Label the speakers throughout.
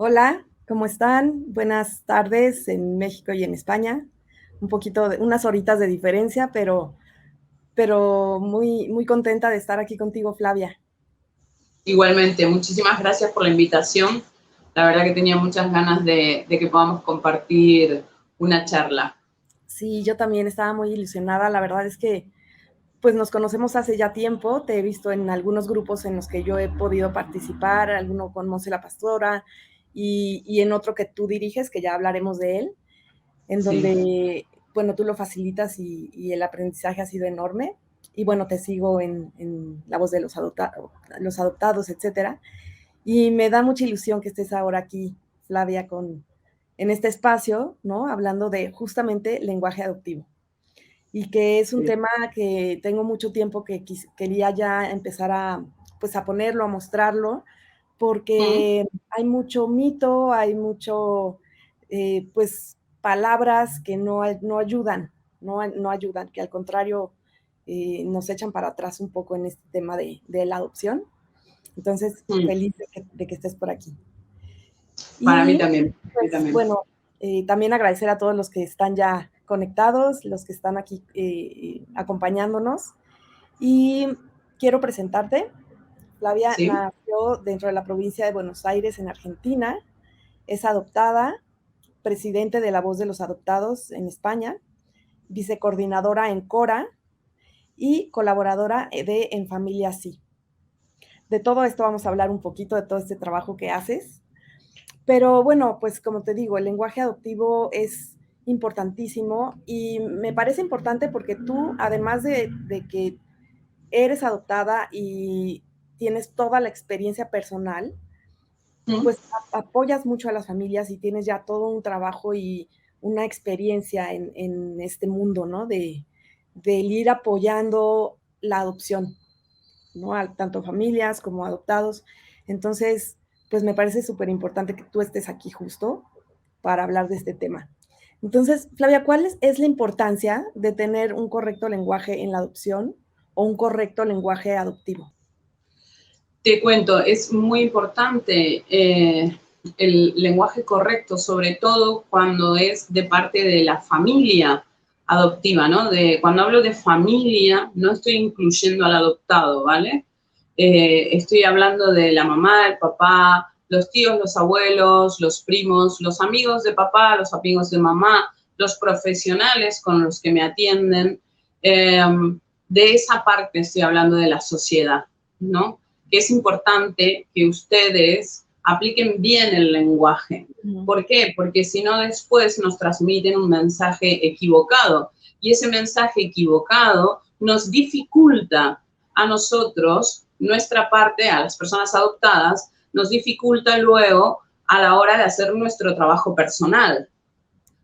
Speaker 1: Hola, ¿cómo están? Buenas tardes en México y en España. Un poquito de unas horitas de diferencia, pero muy contenta de estar aquí contigo, Flavia.
Speaker 2: Igualmente, muchísimas gracias por la invitación. La verdad que tenía muchas ganas de que podamos compartir una charla.
Speaker 1: Sí, yo también estaba muy ilusionada. La verdad es que pues nos conocemos hace ya tiempo. Te he visto en algunos grupos en los que yo he podido participar, alguno con Monse la Pastora y en otro que tú diriges, que ya hablaremos de él, en
Speaker 2: Sí.
Speaker 1: donde, bueno, tú lo facilitas y el aprendizaje ha sido enorme. Y bueno, te sigo en La Voz de los Adoptados, etcétera. Y me da mucha ilusión que estés ahora aquí, Flavia, en este espacio, ¿no? Hablando de justamente lenguaje adoptivo. Y que es un
Speaker 2: Sí.
Speaker 1: tema que tengo mucho tiempo que quería ya empezar pues a ponerlo, a mostrarlo,
Speaker 2: ¿Mm?
Speaker 1: porque hay mucho mito, hay mucho, pues, palabras que no ayudan, no ayudan, que al contrario nos echan para atrás un poco en este tema de la adopción. Entonces,
Speaker 2: ¿Mm?
Speaker 1: feliz de que estés por aquí.
Speaker 2: Para mí
Speaker 1: Y
Speaker 2: también, para mí
Speaker 1: pues
Speaker 2: también.
Speaker 1: bueno, también agradecer a todos los que están ya conectados, los que están aquí acompañándonos. Y quiero presentarte. Flavia
Speaker 2: Sí.
Speaker 1: nació dentro de la provincia de Buenos Aires, en Argentina. Es adoptada, presidente de La Voz de los Adoptados en España, vicecoordinadora en Cora y colaboradora de En Familia Sí. De todo esto vamos a hablar un poquito, de todo este trabajo que haces. Pero bueno, pues como te digo, el lenguaje adoptivo es importantísimo y me parece importante porque tú, además de que eres adoptada y tienes toda la experiencia personal,
Speaker 2: ¿Mm?
Speaker 1: pues apoyas mucho a las familias y tienes ya todo un trabajo y una experiencia en este mundo, ¿no? De ir apoyando la adopción, ¿no? A tanto familias como adoptados. Entonces, pues me parece súper importante que tú estés aquí justo para hablar de este tema. Entonces, Flavia, ¿cuál es la importancia de tener un correcto lenguaje en la adopción o un correcto lenguaje adoptivo?
Speaker 2: Te cuento, es muy importante el lenguaje correcto, sobre todo cuando es de parte de la familia adoptiva, ¿no? Cuando hablo de familia, no estoy incluyendo al adoptado, ¿vale? Estoy hablando de la mamá, el papá, los tíos, los abuelos, los primos, los amigos de papá, los amigos de mamá, los profesionales con los que me atienden. De esa parte estoy hablando de la sociedad, ¿no? Que es importante que ustedes apliquen bien el lenguaje.
Speaker 1: Ujú.
Speaker 2: ¿Por qué? Porque si no después nos transmiten un mensaje equivocado y ese mensaje equivocado nos dificulta a nosotros, nuestra parte, a las personas adoptadas, nos dificulta luego a la hora de hacer nuestro trabajo personal.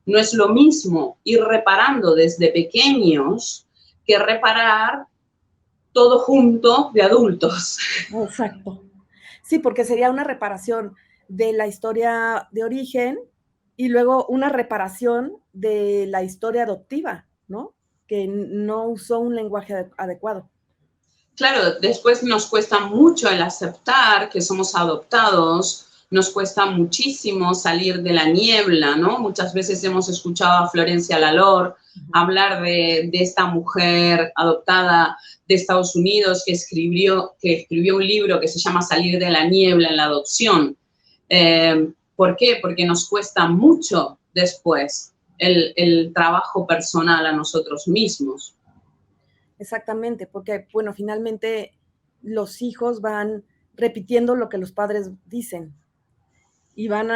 Speaker 2: No es lo mismo ir reparando desde pequeños que reparar todo junto de adultos.
Speaker 1: Exacto. Sí, porque sería una reparación de la historia de origen y luego una reparación de la historia adoptiva, ¿no? Que no usó un lenguaje adecuado.
Speaker 2: Claro, después nos cuesta mucho el aceptar que somos adoptados, nos cuesta muchísimo salir de la niebla, ¿no? Muchas veces hemos escuchado a Florencia Lalor hablar de esta mujer adoptada de Estados Unidos que escribió un libro que se llama Salir de la niebla en la adopción. ¿Por qué? Porque nos cuesta mucho después el trabajo personal a nosotros mismos.
Speaker 1: Exactamente, porque, bueno, finalmente los hijos van repitiendo lo que los padres dicen y van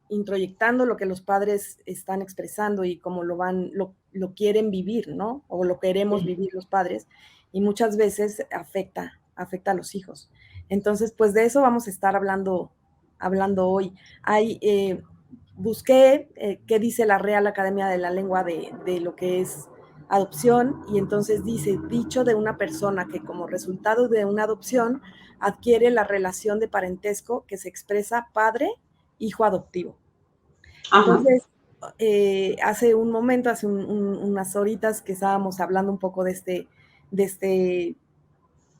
Speaker 1: introyectando lo que los padres están expresando y como lo quieren vivir, ¿no? O lo queremos vivir los padres, y muchas veces afecta a los hijos. Entonces, pues de eso vamos a estar hablando hoy. Busqué qué dice la Real Academia de la Lengua de lo que es adopción, y entonces dice: dicho de una persona que como resultado de una adopción adquiere la relación de parentesco que se expresa padre-hijo adoptivo.
Speaker 2: Ajá.
Speaker 1: Entonces, hace un momento, unas horitas que estábamos hablando un poco de este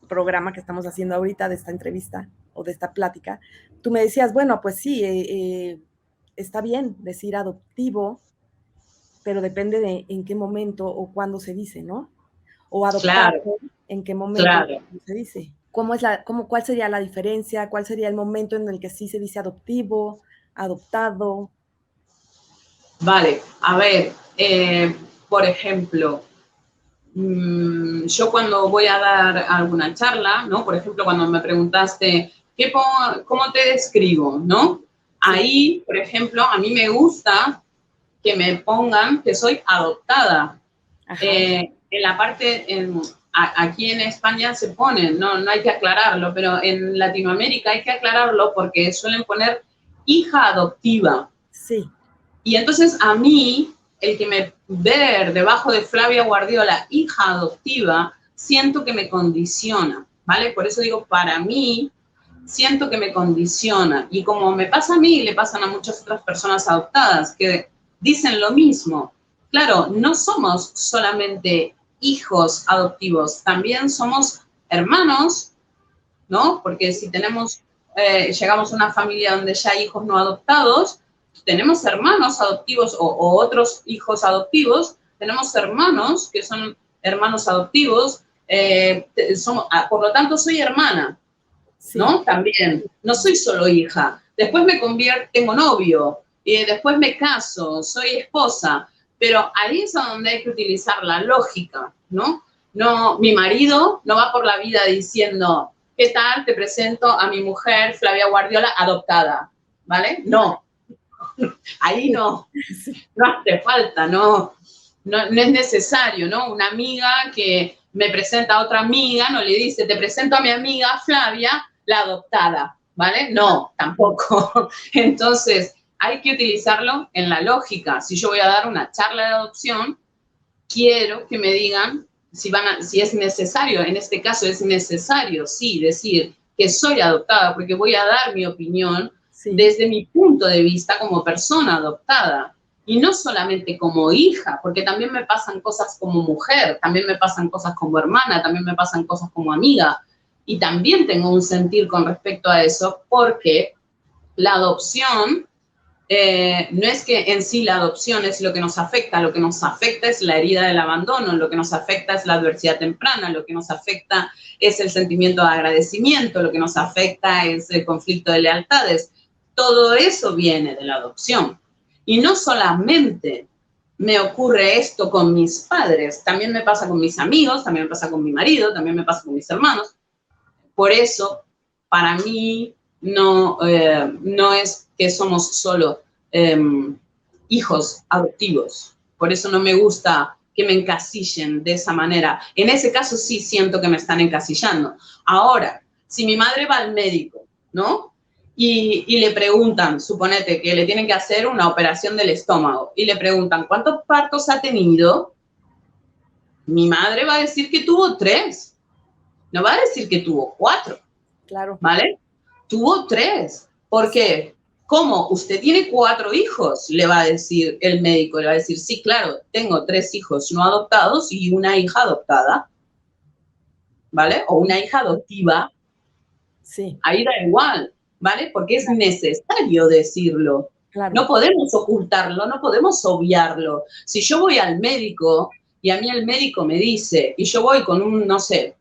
Speaker 1: programa que estamos haciendo ahorita, de esta entrevista, o de esta plática, tú me decías, bueno, pues sí, está bien decir adoptivo, pero depende de en qué momento o cuándo se dice, ¿no? O adoptado,
Speaker 2: Claro,
Speaker 1: en qué momento
Speaker 2: claro.
Speaker 1: se dice. ¿Cuál sería la diferencia? ¿Cuál sería el momento en el que sí se dice adoptivo, adoptado?
Speaker 2: Vale, a ver, por ejemplo, yo cuando voy a dar alguna charla, ¿no? Por ejemplo, cuando me preguntaste, ¿cómo te describo, no?
Speaker 1: Sí.
Speaker 2: Ahí, por ejemplo, a mí me gusta que me pongan que soy adoptada.
Speaker 1: Ajá.
Speaker 2: En la parte, aquí en España se ponen, no hay que aclararlo, pero en Latinoamérica hay que aclararlo porque suelen poner hija adoptiva.
Speaker 1: Sí.
Speaker 2: Y entonces a mí, el que me ver debajo de Flavia Guardiola, hija adoptiva, siento que me condiciona, ¿vale? Por eso digo, para mí, siento que me condiciona. Y como me pasa a mí, le pasan a muchas otras personas adoptadas que dicen lo mismo. Claro, no somos solamente hijos adoptivos, también somos hermanos, ¿no? Porque si llegamos a una familia donde ya hay hijos no adoptados, tenemos hermanos adoptivos o otros hijos adoptivos, tenemos hermanos que son hermanos adoptivos, por lo tanto soy hermana,
Speaker 1: Sí.
Speaker 2: ¿no? También, no soy solo hija. Después me convierto, tengo novio, y después me caso, soy esposa, pero ahí es donde hay que utilizar la lógica, ¿no? No, mi marido no va por la vida diciendo, ¿qué tal? Te presento a mi mujer, Flavia Guardiola, adoptada, ¿vale? No, ahí
Speaker 1: Sí.
Speaker 2: no,
Speaker 1: Sí.
Speaker 2: no hace falta, no es necesario, ¿no? Una amiga que me presenta a otra amiga, no le dice, te presento a mi amiga Flavia, la adoptada, ¿vale? No, tampoco. Entonces, hay que utilizarlo en la lógica. Si yo voy a dar una charla de adopción, quiero que me digan si es necesario, en este caso es necesario, sí, decir que soy adoptada, porque voy a dar mi opinión
Speaker 1: Sí.
Speaker 2: desde mi punto de vista como persona adoptada. Y no solamente como hija, porque también me pasan cosas como mujer, también me pasan cosas como hermana, también me pasan cosas como amiga. Y también tengo un sentir con respecto a eso, porque la adopción no es que en sí la adopción es lo que nos afecta es la herida del abandono, lo que nos afecta es la adversidad temprana, lo que nos afecta es el sentimiento de agradecimiento, lo que nos afecta es el conflicto de lealtades. Todo eso viene de la adopción. Y no solamente me ocurre esto con mis padres, también me pasa con mis amigos, también me pasa con mi marido, también me pasa con mis hermanos. Por eso, para mí, no es que somos solo eh, hijos adoptivos. Por eso no me gusta que me encasillen de esa manera. En ese caso sí siento que me están encasillando. Ahora, si mi madre va al médico, ¿no? Y le preguntan, suponete que le tienen que hacer una operación del estómago, y le preguntan, ¿cuántos partos ha tenido? Mi madre va a decir que tuvo 3, no va a decir que tuvo 4.
Speaker 1: Claro.
Speaker 2: ¿Vale? Tuvo 3. ¿Por qué? ¿Cómo? Usted tiene 4 hijos, le va a decir el médico, le va a decir, sí, claro, tengo 3 hijos no adoptados y una hija adoptada, ¿vale? O una hija adoptiva,
Speaker 1: Sí.
Speaker 2: ahí da igual, ¿vale? Porque es necesario decirlo.
Speaker 1: Claro.
Speaker 2: No podemos ocultarlo, no podemos obviarlo. Si yo voy al médico y a mí el médico me dice, y yo voy con un, no sé,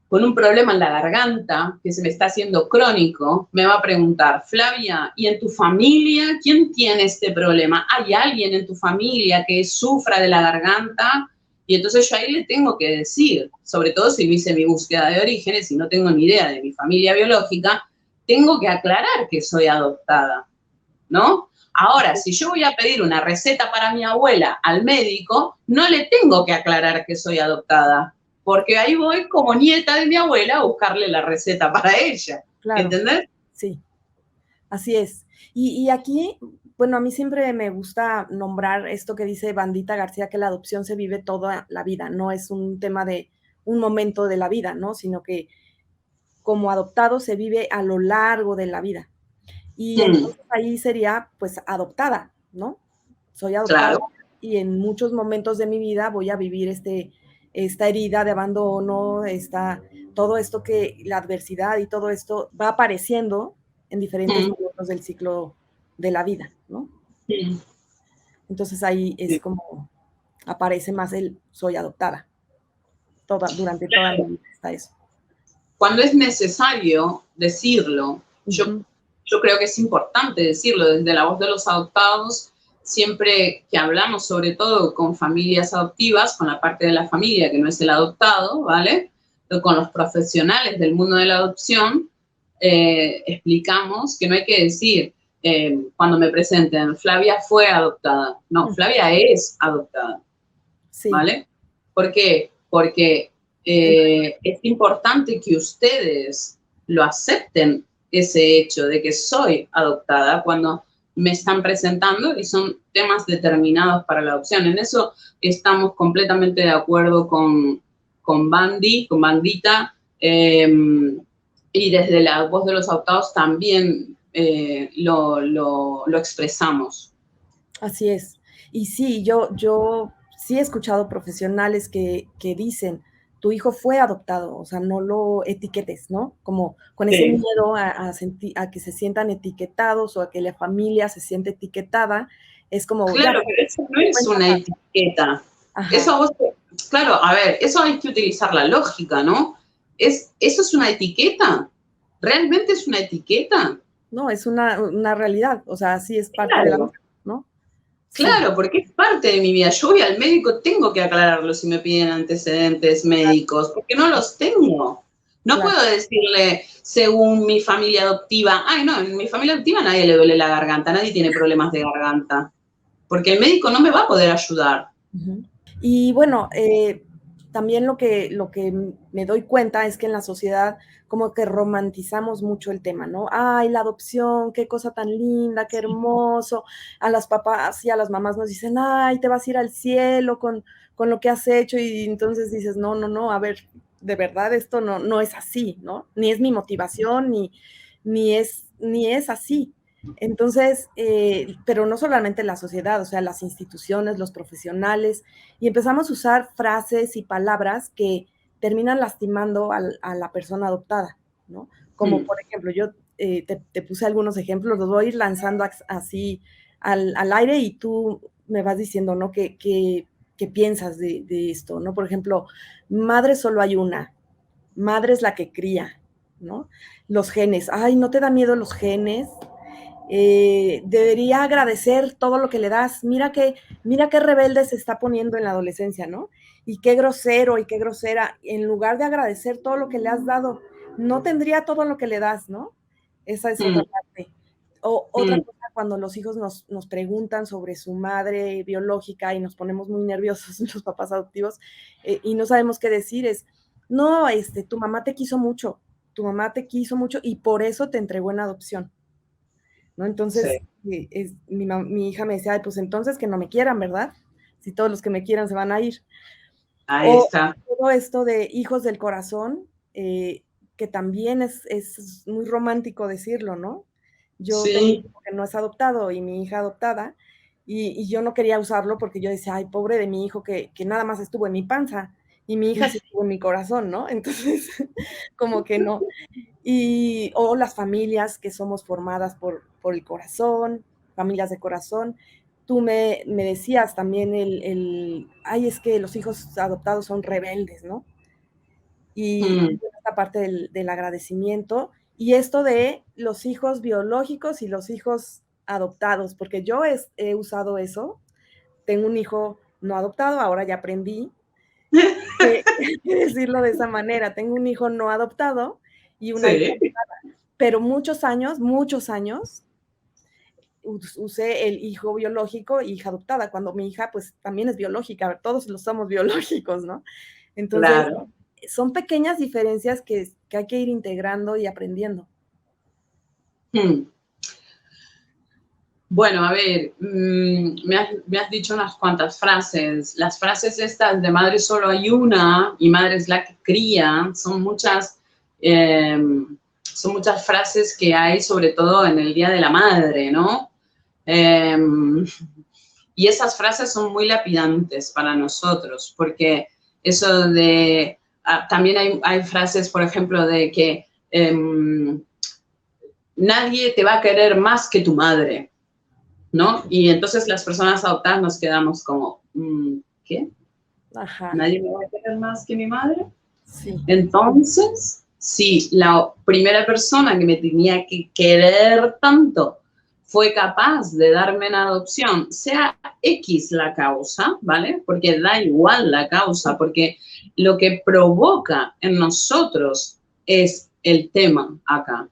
Speaker 2: con un problema en la garganta que se me está haciendo crónico, me va a preguntar, Flavia, ¿y en tu familia quién tiene este problema? ¿Hay alguien en tu familia que sufra de la garganta? Y entonces yo ahí le tengo que decir, sobre todo si no hice mi búsqueda de orígenes y no tengo ni idea de mi familia biológica, tengo que aclarar que soy adoptada, ¿no? Ahora, si yo voy a pedir una receta para mi abuela al médico, no le tengo que aclarar que soy adoptada, porque ahí voy como nieta de mi abuela a buscarle la receta para ella.
Speaker 1: Claro.
Speaker 2: ¿Entendés?
Speaker 1: Sí. Así es. Y aquí, bueno, a mí siempre me gusta nombrar esto que dice Bandita García, que la adopción se vive toda la vida, no es un tema de un momento de la vida, ¿no? Sino que como adoptado se vive a lo largo de la vida. Y entonces ahí sería, pues, adoptada, ¿no? Soy adoptada
Speaker 2: Claro,
Speaker 1: y en muchos momentos de mi vida voy a vivir esta herida de abandono, todo esto que la adversidad y todo esto va apareciendo en diferentes momentos del ciclo de la vida, ¿no? Entonces ahí es como aparece más el soy adoptada. Durante toda mi vida está eso.
Speaker 2: Cuando es necesario decirlo, yo creo que es importante decirlo desde la voz de los adoptados, siempre que hablamos, sobre todo con familias adoptivas, con la parte de la familia que no es el adoptado, ¿vale? Con los profesionales del mundo de la adopción, explicamos que no hay que decir, cuando me presenten, Flavia fue adoptada. No, Flavia es adoptada, ¿vale? ¿Por qué? Porque es importante que ustedes lo acepten, ese hecho de que soy adoptada cuando me están presentando y son temas determinados para la adopción. En eso estamos completamente de acuerdo con Bandita, y desde la voz de los adoptados también lo expresamos.
Speaker 1: Así es. Y sí, yo sí he escuchado profesionales que dicen, tu hijo fue adoptado, o sea, no lo etiquetes, ¿no? Como con ese miedo a que se sientan etiquetados o a que la familia se siente etiquetada, es como...
Speaker 2: Claro, pero eso no es una etiqueta. Eso claro, a ver, eso hay que utilizar la lógica, ¿no? ¿Eso es una etiqueta? ¿Realmente es una etiqueta?
Speaker 1: No, es una realidad, o sea, sí es parte de la vida, ¿no?
Speaker 2: Claro, porque es parte de mi vida. Yo voy al médico, tengo que aclararlo si me piden antecedentes médicos, porque no los tengo. No puedo decirle, según mi familia adoptiva, ay, no, en mi familia adoptiva a nadie le duele la garganta, nadie tiene problemas de garganta, porque el médico no me va a poder ayudar.
Speaker 1: Y bueno, también lo que me doy cuenta es que en la sociedad como que romantizamos mucho el tema, ¿no? Ay, la adopción, qué cosa tan linda, qué hermoso. A las papás y a las mamás nos dicen, ay, te vas a ir al cielo con lo que has hecho. Y entonces dices, no, a ver, de verdad esto no es así, ¿no? Ni es mi motivación, ni es así. Entonces, pero no solamente la sociedad, o sea, las instituciones, los profesionales, y empezamos a usar frases y palabras que terminan lastimando a la persona adoptada, ¿no? Como por ejemplo, yo te puse algunos ejemplos, los voy a ir lanzando así al aire y tú me vas diciendo, ¿no? ¿Qué piensas de esto, ¿no? Por ejemplo, madre solo hay una, madre es la que cría, ¿no? Los genes, ay, ¿no te da miedo los genes? Debería agradecer todo lo que le das. Mira qué rebelde se está poniendo en la adolescencia, ¿no? Y qué grosero y qué grosera. En lugar de agradecer todo lo que le has dado, no tendría todo lo que le das, ¿no? Esa es otra parte. Otra cosa, cuando los hijos nos preguntan sobre su madre biológica y nos ponemos muy nerviosos los papás adoptivos y no sabemos qué decir, es, no, tu mamá te quiso mucho y por eso te entregó en adopción, ¿no? Entonces, mi hija me decía, ay, pues entonces que no me quieran, ¿verdad? Si todos los que me quieran se van a ir.
Speaker 2: Ahí está.
Speaker 1: Todo esto de hijos del corazón, que también es muy romántico decirlo, ¿no? Yo tengo un hijo que no es adoptado y mi hija adoptada, y yo no quería usarlo porque yo decía, ay, pobre de mi hijo que nada más estuvo en mi panza, y mi hija sí estuvo en mi corazón, ¿no? Entonces, como que no. O las familias que somos formadas por el corazón, familias de corazón. Tú me decías también ay, es que los hijos adoptados son rebeldes, ¿no? Y esta parte del agradecimiento, y esto de los hijos biológicos y los hijos adoptados, porque yo he usado eso. Tengo un hijo no adoptado, ahora ya aprendí que decirlo de esa manera. Tengo un hijo no adoptado y una hija adoptada, pero muchos años usé el hijo biológico y hija adoptada, cuando mi hija pues también es biológica, todos los somos biológicos, ¿no? Entonces, son pequeñas diferencias que hay que ir integrando y aprendiendo.
Speaker 2: Bueno, a ver, me has dicho unas cuantas frases. Las frases estas de madre solo hay una y madre es la que cría, son muchas frases que hay sobre todo en el Día de la Madre, ¿no? Y esas frases son muy lapidantes para nosotros, porque Eso de, también hay frases, por ejemplo, de que nadie te va a querer más que tu madre, ¿no? Y entonces las personas adoptadas nos quedamos como, ¿qué?
Speaker 1: Ajá.
Speaker 2: ¿Nadie me va a querer más que mi madre?
Speaker 1: Sí.
Speaker 2: Entonces, si la primera persona que me tenía que querer tanto fue capaz de darme en adopción, sea X la causa, ¿vale? Porque da igual la causa, porque lo que provoca en nosotros es el tema acá,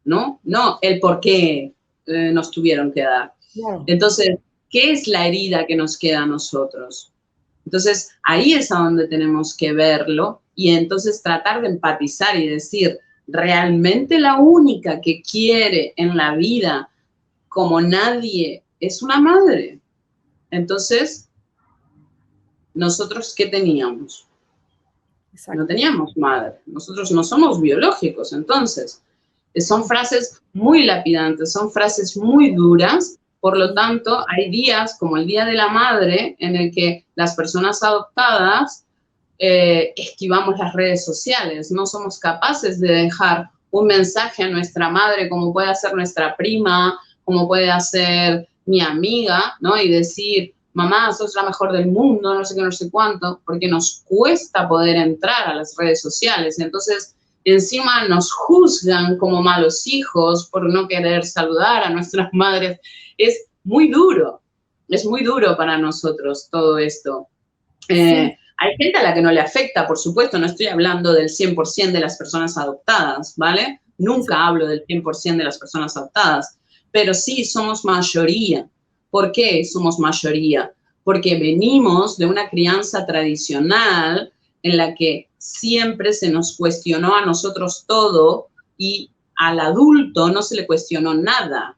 Speaker 2: ¿no? No el por qué nos tuvieron que dar.
Speaker 1: Claro.
Speaker 2: Entonces, ¿qué es la herida que nos queda a nosotros? Entonces, ahí es a donde tenemos que verlo y entonces tratar de empatizar y decir, realmente la única que quiere en la vida como nadie es una madre. Entonces, ¿nosotros qué teníamos?
Speaker 1: Exacto.
Speaker 2: No teníamos madre. Nosotros no somos biológicos, entonces. Son frases muy lapidantes, son frases muy duras. Por lo tanto, hay días como el Día de la Madre en el que las personas adoptadas esquivamos las redes sociales. No somos capaces de dejar un mensaje a nuestra madre, como puede hacer nuestra prima, como puede hacer mi amiga, ¿no? Y decir, mamá, sos la mejor del mundo, no sé qué, no sé cuánto, porque nos cuesta poder entrar a las redes sociales. Entonces, encima nos juzgan como malos hijos por no querer saludar a nuestras madres. Es muy duro para nosotros todo esto.
Speaker 1: Sí.
Speaker 2: Hay gente a la que no le afecta, por supuesto, no estoy hablando del 100% de las personas adoptadas, ¿vale? Nunca
Speaker 1: Sí.
Speaker 2: hablo del 100% de las personas adoptadas, pero sí somos mayoría. ¿Por qué somos mayoría? Porque venimos de una crianza tradicional en la que siempre se nos cuestionó a nosotros todo y al adulto no se le cuestionó nada.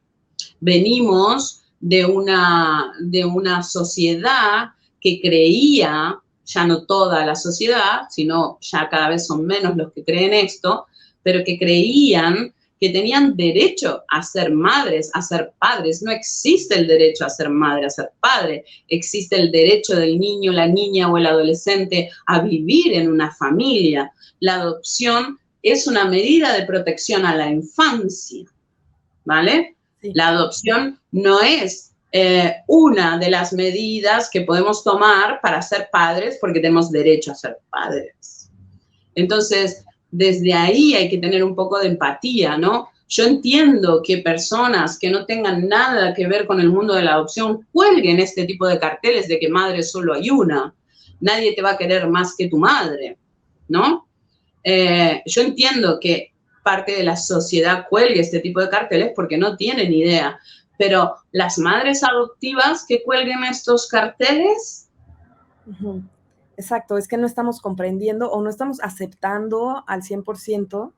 Speaker 2: Venimos de una sociedad que creía, ya no toda la sociedad, sino ya cada vez son menos los que creen esto, pero que creían que tenían derecho a ser madres, a ser padres. No existe el derecho a ser madre, a ser padre. Existe el derecho del niño, la niña o el adolescente a vivir en una familia. La adopción es una medida de protección a la infancia, ¿vale?
Speaker 1: Sí.
Speaker 2: La adopción no es una de las medidas que podemos tomar para ser padres porque tenemos derecho a ser padres. Entonces, desde ahí hay que tener un poco de empatía, ¿no? Yo entiendo que personas que no tengan nada que ver con el mundo de la adopción cuelguen este tipo de carteles de que madre solo hay una. Nadie te va a querer más que tu madre, ¿no? Yo entiendo que parte de la sociedad cuelgue este tipo de carteles porque no tienen idea, pero las madres adoptivas que cuelguen estos carteles...
Speaker 1: Exacto, es que no estamos comprendiendo o no estamos aceptando al 100%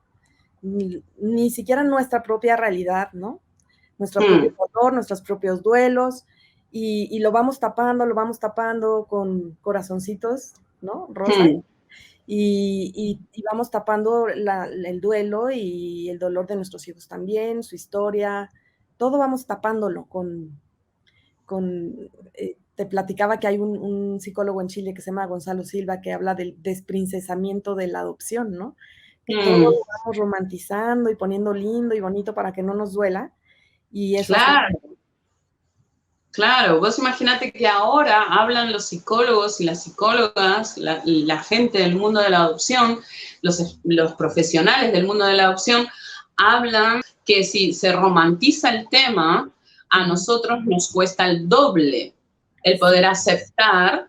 Speaker 1: ni siquiera nuestra propia realidad, ¿no? Nuestro propio dolor, nuestros propios duelos, y lo vamos tapando con corazoncitos, ¿no? Rosas. Y vamos tapando el duelo y el dolor de nuestros hijos también, su historia, todo vamos tapándolo te platicaba que hay un psicólogo en Chile que se llama Gonzalo Silva que habla del desprincesamiento de la adopción, ¿no? Que todo lo vamos romantizando y poniendo lindo y bonito para que no nos duela. Y eso
Speaker 2: claro. Claro, vos imaginate que ahora hablan los psicólogos y las psicólogas, la gente del mundo de la adopción, los profesionales del mundo de la adopción, hablan que si se romantiza el tema, a nosotros nos cuesta el doble el poder aceptar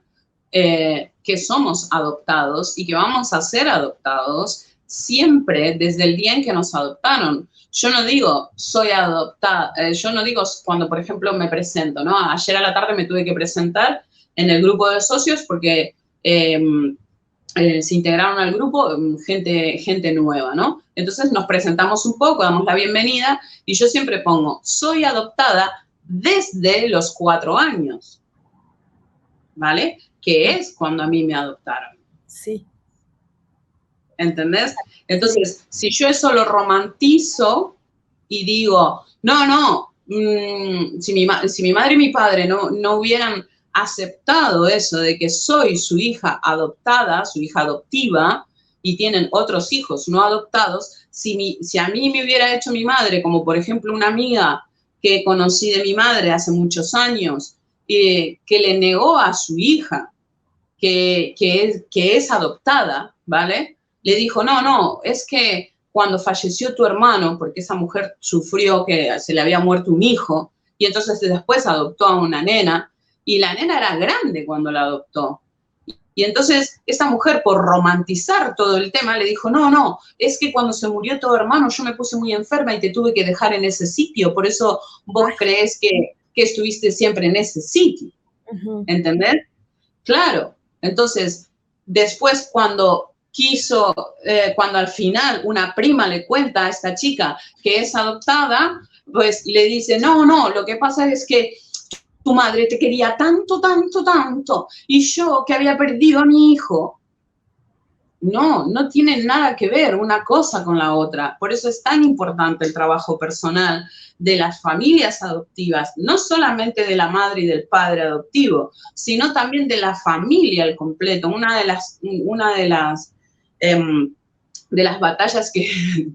Speaker 2: que somos adoptados y que vamos a ser adoptados siempre desde el día en que nos adoptaron. Yo no digo soy adoptada, yo no digo cuando, por ejemplo, me presento, ¿no? Ayer a la tarde me tuve que presentar en el grupo de socios porque se integraron al grupo gente nueva, ¿no? Entonces nos presentamos un poco, damos la bienvenida y yo siempre pongo, soy adoptada desde los 4 años, ¿vale? Que es cuando a mí me adoptaron.
Speaker 1: Sí.
Speaker 2: ¿Entendés? Entonces, si yo eso lo romantizo y digo, no, si mi madre y mi padre no hubieran aceptado eso de que soy su hija adoptada, su hija adoptiva, y tienen otros hijos no adoptados, si a mí me hubiera hecho mi madre, como por ejemplo una amiga que conocí de mi madre hace muchos años, que le negó a su hija que es adoptada, ¿vale? Le dijo, no, es que cuando falleció tu hermano, porque esa mujer sufrió que se le había muerto un hijo, y entonces después adoptó a una nena, y la nena era grande cuando la adoptó. Y entonces esta mujer, por romantizar todo el tema, le dijo, no, es que cuando se murió tu hermano yo me puse muy enferma y te tuve que dejar en ese sitio, por eso vos creés que estuviste siempre en ese sitio. ¿Entendés? Claro. Entonces, después cuando cuando al final una prima le cuenta a esta chica que es adoptada, pues le dice, no, lo que pasa es que tu madre te quería tanto, y yo que había perdido a mi hijo. No tiene nada que ver una cosa con la otra. Por eso es tan importante el trabajo personal de las familias adoptivas, no solamente de la madre y del padre adoptivo, sino también de la familia al completo. Una de las batallas que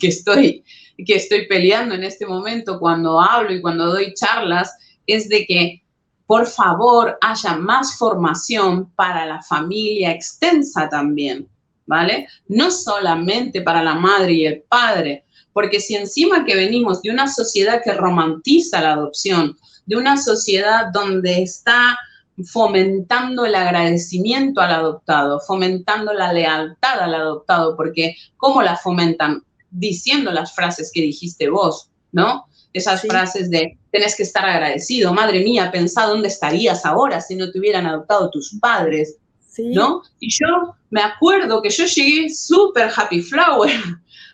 Speaker 2: estoy peleando en este momento cuando hablo y cuando doy charlas es de que por favor haya más formación para la familia extensa también, ¿vale? No solamente para la madre y el padre, porque si encima que venimos de una sociedad que romantiza la adopción, de una sociedad donde está fomentando el agradecimiento al adoptado, fomentando la lealtad al adoptado, porque ¿cómo la fomentan? Diciendo las frases que dijiste vos, ¿no? Esas frases de tenés que estar agradecido, madre mía, pensá dónde estarías ahora si no te hubieran adoptado tus padres, ¿no? Y yo me acuerdo que yo llegué súper happy flower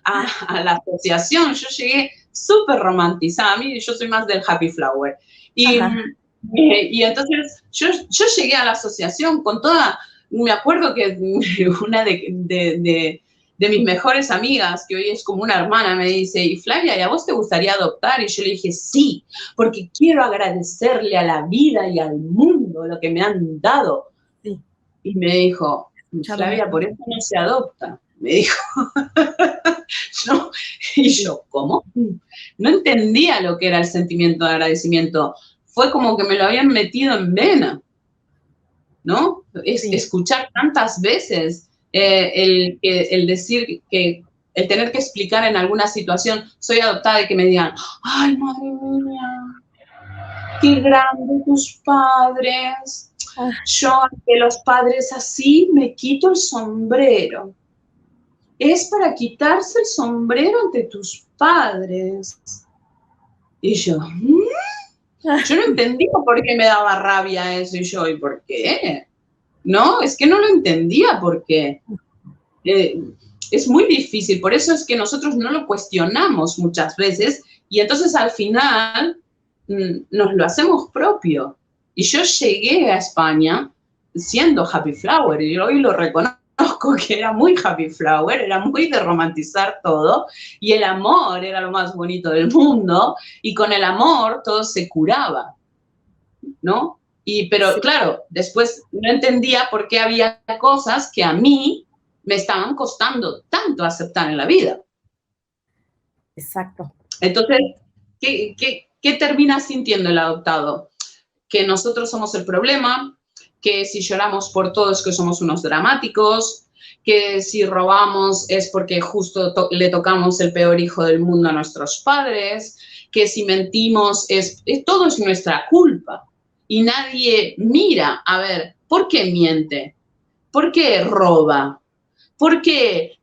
Speaker 2: a la asociación, yo llegué súper romantizada, a mí yo soy más del happy flower. Y entonces yo llegué a la asociación con toda, me acuerdo que una de mis mejores amigas, que hoy es como una hermana, me dice, y Flavia, ¿y a vos te gustaría adoptar? Y yo le dije, sí, porque quiero agradecerle a la vida y al mundo lo que me han dado. Sí. Y me dijo, Flavia, por eso no se adopta. Me dijo, no. Y yo, ¿cómo? No entendía lo que era el sentimiento de agradecimiento. Fue como que me lo habían metido en vena, ¿no? Escuchar tantas veces el decir que, el tener que explicar en alguna situación, soy adoptada, y que me digan, ay, madre mía, qué grande tus padres. Yo ante los padres así me quito el sombrero. Es para quitarse el sombrero ante tus padres. Y yo no entendía por qué me daba rabia eso, y yo, ¿y por qué? No, es que no lo entendía por qué. Es muy difícil, por eso es que nosotros no lo cuestionamos muchas veces, y entonces al final nos lo hacemos propio. Y yo llegué a España siendo happy flower, y hoy lo reconozco que era muy happy flower, era muy de romantizar todo, y el amor era lo más bonito del mundo, y con el amor todo se curaba, ¿no? Pero claro, después no entendía por qué había cosas que a mí me estaban costando tanto aceptar en la vida.
Speaker 1: Exacto.
Speaker 2: Entonces, ¿qué termina sintiendo el adoptado? Que nosotros somos el problema, que si lloramos por todo es que somos unos dramáticos, que si robamos es porque justo le tocamos el peor hijo del mundo a nuestros padres, que si mentimos todo es nuestra culpa. Y nadie mira, a ver, ¿por qué miente? ¿Por qué roba? ¿Por qué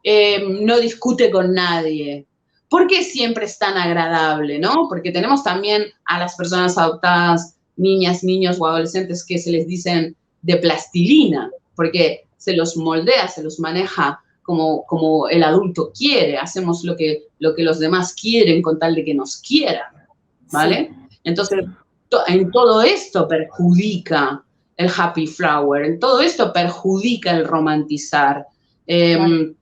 Speaker 2: no discute con nadie? ¿Por qué siempre es tan agradable, no? Porque tenemos también a las personas adoptadas, niñas, niños o adolescentes, que se les dicen de plastilina, porque se los moldea, se los maneja como el adulto quiere, hacemos lo que los demás quieren con tal de que nos quieran, ¿vale? Sí. Entonces, en todo esto perjudica el happy flower, en todo esto perjudica el romantizar. Claro.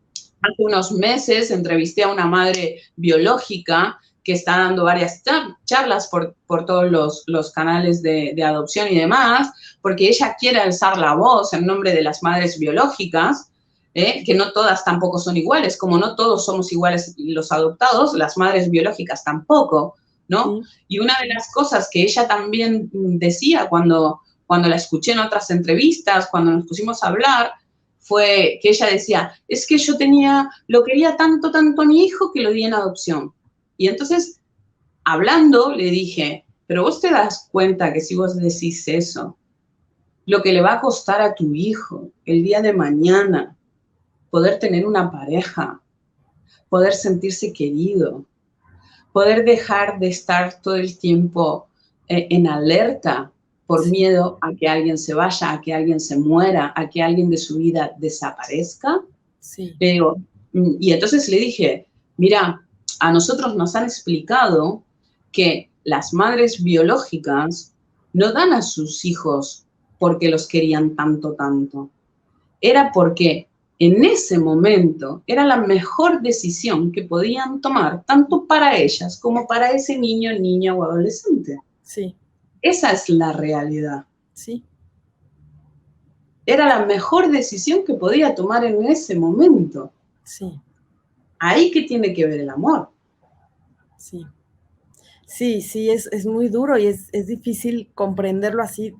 Speaker 2: Hace unos meses entrevisté a una madre biológica que está dando varias charlas por todos los canales de adopción y demás, porque ella quiere alzar la voz en nombre de las madres biológicas, que no todas tampoco son iguales, como no todos somos iguales los adoptados, las madres biológicas tampoco, ¿no? Sí. Y una de las cosas que ella también decía cuando la escuché en otras entrevistas, cuando nos pusimos a hablar, fue que ella decía, es que yo lo quería tanto a mi hijo que lo di en adopción. Y entonces, hablando, le dije, pero vos te das cuenta que si vos decís eso, lo que le va a costar a tu hijo el día de mañana, poder tener una pareja, poder sentirse querido, poder dejar de estar todo el tiempo en alerta por miedo a que alguien se vaya, a que alguien se muera, a que alguien de su vida desaparezca.
Speaker 1: Sí.
Speaker 2: Pero, y entonces le dije, mira, a nosotros nos han explicado que las madres biológicas no dan a sus hijos porque los querían tanto. Era porque en ese momento era la mejor decisión que podían tomar, tanto para ellas como para ese niño, niña o adolescente.
Speaker 1: Sí.
Speaker 2: Esa es la realidad.
Speaker 1: Sí.
Speaker 2: Era la mejor decisión que podía tomar en ese momento.
Speaker 1: Sí.
Speaker 2: Ahí que tiene que ver el amor.
Speaker 1: Sí. Sí, es muy duro y es difícil comprenderlo así,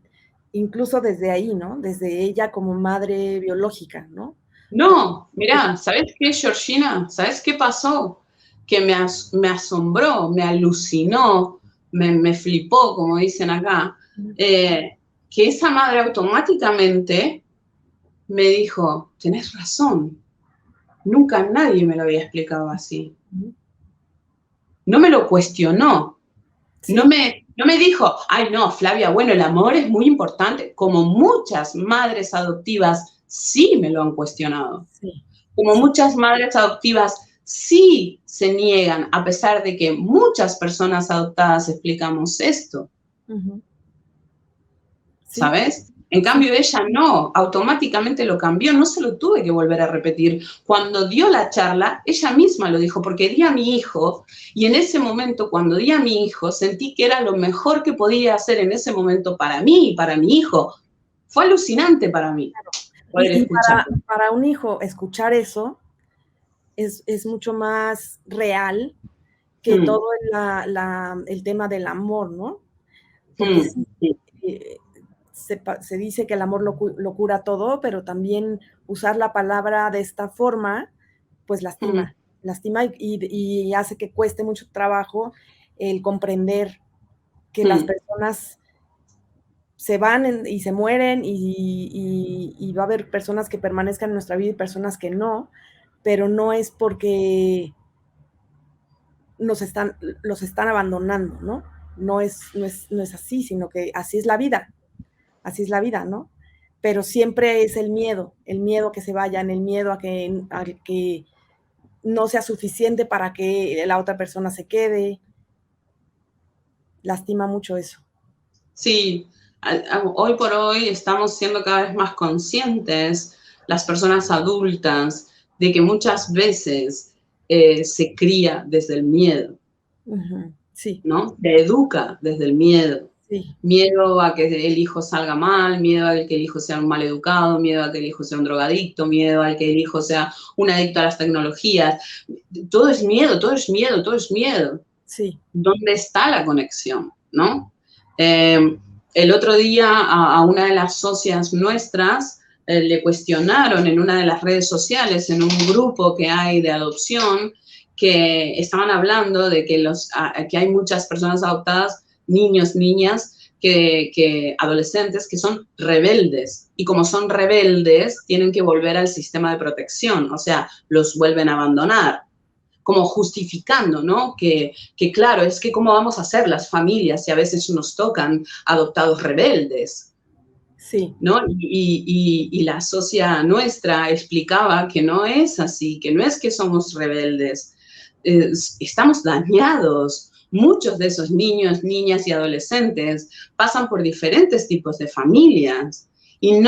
Speaker 1: incluso desde ahí, ¿no? Desde ella como madre biológica, ¿no?
Speaker 2: No, mirá, ¿sabes qué, Georgina? ¿Sabes qué pasó? Que me asombró, me alucinó, me flipó, como dicen acá, que esa madre automáticamente me dijo, tenés razón, nunca nadie me lo había explicado así. No me lo cuestionó. ¿Sí? No me dijo, ay no, Flavia, bueno, el amor es muy importante, como muchas madres adoptivas sí me lo han cuestionado.
Speaker 1: Sí.
Speaker 2: Como muchas madres adoptivas sí se niegan, a pesar de que muchas personas adoptadas explicamos esto. ¿Sí? ¿Sabes? En cambio, ella no, automáticamente lo cambió, no se lo tuve que volver a repetir. Cuando dio la charla, ella misma lo dijo, porque di a mi hijo, y en ese momento, cuando di a mi hijo, sentí que era lo mejor que podía hacer en ese momento para mí y para mi hijo. Fue alucinante para mí poder escuchar.
Speaker 1: Para un hijo, escuchar eso es mucho más real que todo el tema del amor, ¿no? Porque se dice que el amor lo cura todo, pero también usar la palabra de esta forma, pues lastima y hace que cueste mucho trabajo el comprender que las personas se van y se mueren y va a haber personas que permanezcan en nuestra vida y personas que no, pero no es porque los están abandonando, ¿no? No es así, sino que así es la vida, ¿no? Pero siempre es el miedo a que se vayan, el miedo a que no sea suficiente para que la otra persona se quede. Lastima mucho eso.
Speaker 2: Sí, hoy por hoy estamos siendo cada vez más conscientes, las personas adultas, de que muchas veces se cría desde el miedo.
Speaker 1: Sí.
Speaker 2: ¿No? Se educa desde el miedo.
Speaker 1: Sí.
Speaker 2: Miedo a que el hijo salga mal, miedo a que el hijo sea un mal educado, miedo a que el hijo sea un drogadicto, miedo a que el hijo sea un adicto a las tecnologías. Todo es miedo, todo es miedo, todo es miedo.
Speaker 1: Sí.
Speaker 2: ¿Dónde está la conexión? ¿No? El otro día a una de las socias nuestras le cuestionaron en una de las redes sociales, en un grupo que hay de adopción, que estaban hablando de que hay muchas personas adoptadas, niños, niñas, adolescentes que son rebeldes. Y como son rebeldes, tienen que volver al sistema de protección, o sea, los vuelven a abandonar. Como justificando, ¿no? Que claro, es que cómo vamos a hacer las familias si a veces nos tocan adoptados rebeldes.
Speaker 1: Sí.
Speaker 2: ¿No? Y la socia nuestra explicaba que no es así, que no es que somos rebeldes, estamos dañados. Muchos de esos niños, niñas y adolescentes pasan por diferentes tipos de familias y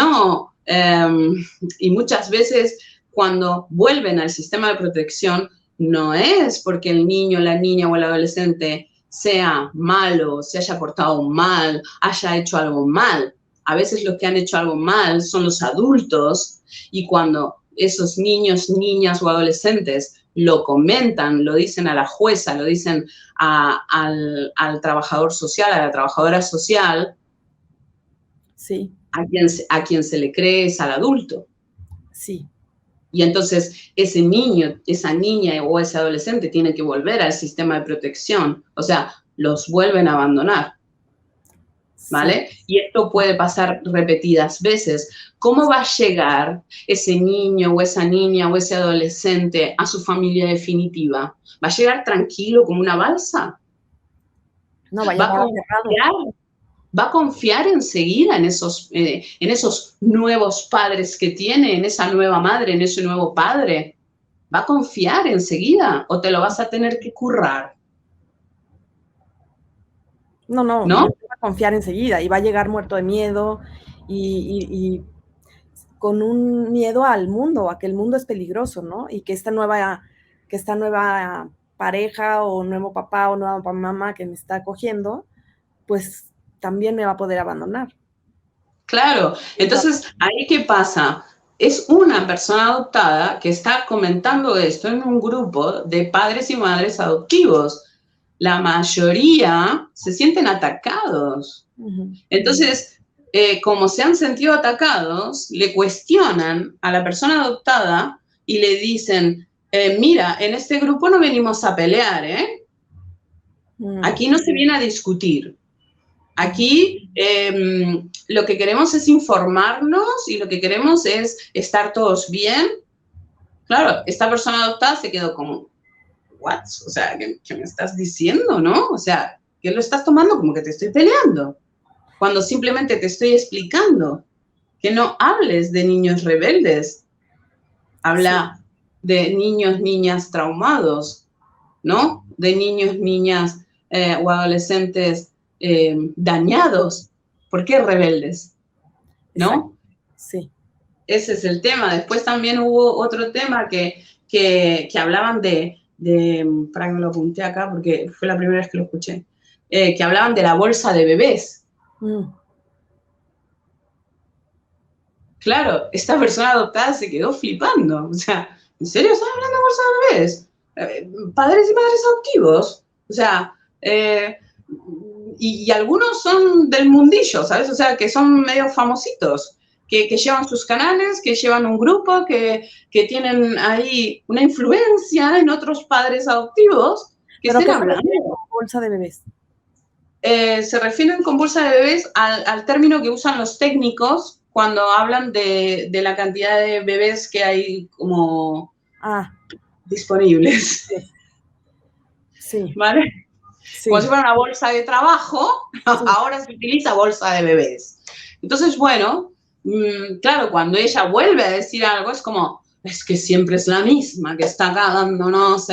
Speaker 2: muchas veces cuando vuelven al sistema de protección no es porque el niño, la niña o el adolescente sea malo, se haya portado mal, haya hecho algo mal. A veces los que han hecho algo mal son los adultos, y cuando esos niños, niñas o adolescentes lo comentan, lo dicen a la jueza, lo dicen al trabajador social, a la trabajadora social,
Speaker 1: Sí,
Speaker 2: a quien se le cree es al adulto.
Speaker 1: sí.
Speaker 2: Y entonces ese niño, esa niña o ese adolescente tiene que volver al sistema de protección. O sea, los vuelven a abandonar. ¿Vale?
Speaker 1: Sí.
Speaker 2: Y esto puede pasar repetidas veces. ¿Cómo va a llegar ese niño o esa niña o ese adolescente a su familia definitiva? ¿Va a llegar tranquilo como una balsa?
Speaker 1: No, va a
Speaker 2: ¿Va a
Speaker 1: llegar aterrado.
Speaker 2: confiar? ¿Va a confiar enseguida en esos nuevos padres que tiene, en esa nueva madre, en ese nuevo padre? ¿Va a confiar enseguida o te lo vas a tener que currar?
Speaker 1: No, no,
Speaker 2: ¿No?
Speaker 1: va a confiar enseguida y va a llegar muerto de miedo y con un miedo al mundo, a que el mundo es peligroso, ¿no? Y que esta nueva pareja o nuevo papá o nueva mamá que me está acogiendo, pues también me va a poder abandonar.
Speaker 2: Claro, entonces, ¿ahí qué pasa? Es una persona adoptada que está comentando esto en un grupo de padres y madres adoptivos. La mayoría se sienten atacados. Entonces, como se han sentido atacados, le cuestionan a la persona adoptada y le dicen, mira, en este grupo no venimos a pelear, ¿eh? Aquí no se viene a discutir. Aquí lo que queremos es informarnos y lo que queremos es estar todos bien. Claro, esta persona adoptada se quedó como, ¿what? O sea, ¿qué me estás diciendo, no? O sea, ¿qué lo estás tomando como que te estoy peleando? Cuando simplemente te estoy explicando que no hables de niños rebeldes, habla de niños, niñas traumados, ¿no? De niños, niñas o adolescentes dañados. ¿Por qué rebeldes?
Speaker 1: Exacto.
Speaker 2: ¿No?
Speaker 1: Sí.
Speaker 2: Ese es el tema. Después también hubo otro tema que hablaban para que me lo apunté acá porque fue la primera vez que lo escuché, que hablaban de la bolsa de bebés. Claro, esta persona adoptada se quedó flipando. O sea, ¿en serio están hablando de bolsa de bebés? Padres y madres adoptivos. O sea, y algunos son del mundillo, ¿sabes? O sea, que son medio famositos, que llevan sus canales, que llevan un grupo, que tienen ahí una influencia en otros padres adoptivos que
Speaker 1: ¿Pero
Speaker 2: estén
Speaker 1: qué se refiere
Speaker 2: hablando.
Speaker 1: con bolsa de bebés?
Speaker 2: Se refieren con bolsa de bebés al término que usan los técnicos cuando hablan de la cantidad de bebés que hay como disponibles,
Speaker 1: Sí.
Speaker 2: ¿vale?
Speaker 1: Sí.
Speaker 2: Como si fuera una bolsa de trabajo, ahora se utiliza bolsa de bebés. Entonces, bueno, claro, cuando ella vuelve a decir algo, es como, es que siempre es la misma que está acá dándonos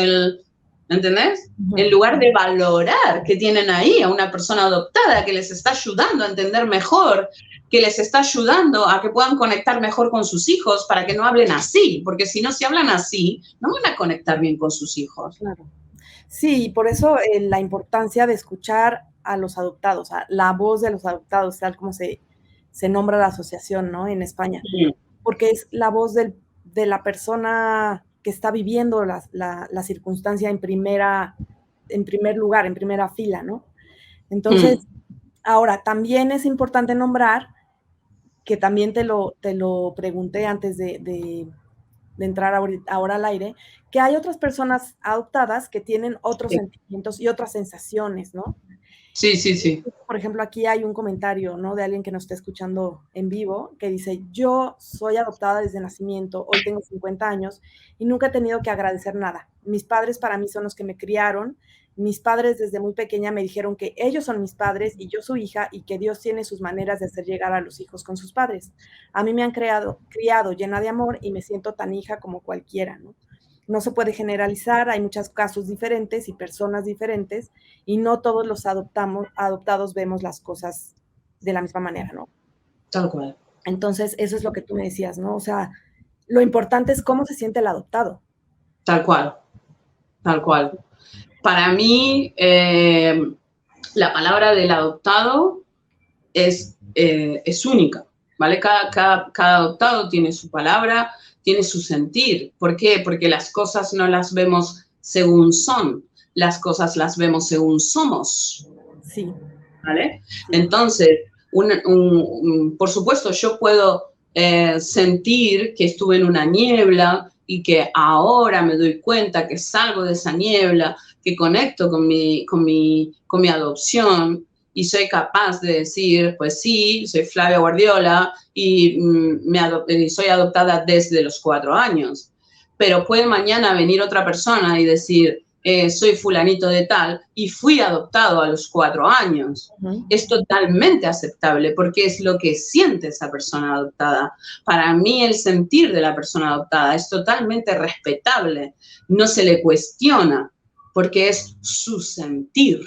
Speaker 2: ¿entendés? En lugar de valorar que tienen ahí a una persona adoptada que les está ayudando a entender mejor, que les está ayudando a que puedan conectar mejor con sus hijos para que no hablen así, porque si no, si hablan así, no van a conectar bien con sus hijos.
Speaker 1: Claro. Sí, por eso la importancia de escuchar a los adoptados, a la voz de los adoptados, tal como se nombra la asociación, ¿no? En España, porque es la voz de la persona que está viviendo la circunstancia en primer lugar, en primera fila, ¿no? Entonces, ahora, también es importante nombrar, que también te lo pregunté antes de entrar ahora al aire, que hay otras personas adoptadas que tienen otros sentimientos y otras sensaciones, ¿no?
Speaker 2: Sí, sí, sí.
Speaker 1: Por ejemplo, aquí hay un comentario, ¿no? De alguien que nos está escuchando en vivo, que dice, yo soy adoptada desde nacimiento, hoy tengo 50 años y nunca he tenido que agradecer nada. Mis padres para mí son los que me criaron. Mis padres desde muy pequeña me dijeron que ellos son mis padres y yo su hija y que Dios tiene sus maneras de hacer llegar a los hijos con sus padres. A mí me han criado llena de amor y me siento tan hija como cualquiera, ¿no? No se puede generalizar, hay muchos casos diferentes y personas diferentes y no todos los adoptados vemos las cosas de la misma manera, ¿no?
Speaker 2: Tal cual.
Speaker 1: Entonces, eso es lo que tú me decías, ¿no? O sea, lo importante es cómo se siente el adoptado.
Speaker 2: Tal cual. tal cual. Para mí, la palabra del adoptado es única, ¿vale? Cada adoptado tiene su palabra, tiene su sentir. ¿Por qué? Porque las cosas no las vemos según son, las cosas las vemos según somos.
Speaker 1: Sí.
Speaker 2: ¿Vale?
Speaker 1: Sí.
Speaker 2: Entonces, por supuesto, yo puedo sentir que estuve en una niebla y que ahora me doy cuenta que salgo de esa niebla, que conecto con mi adopción y soy capaz de decir, pues sí, soy Flavia Guardiola y soy adoptada desde los 4 años. Pero puede mañana venir otra persona y decir, soy fulanito de tal y fui adoptado a los 4 años. Es totalmente aceptable porque es lo que siente esa persona adoptada. Para mí el sentir de la persona adoptada es totalmente respetable, no se le cuestiona porque es su sentir.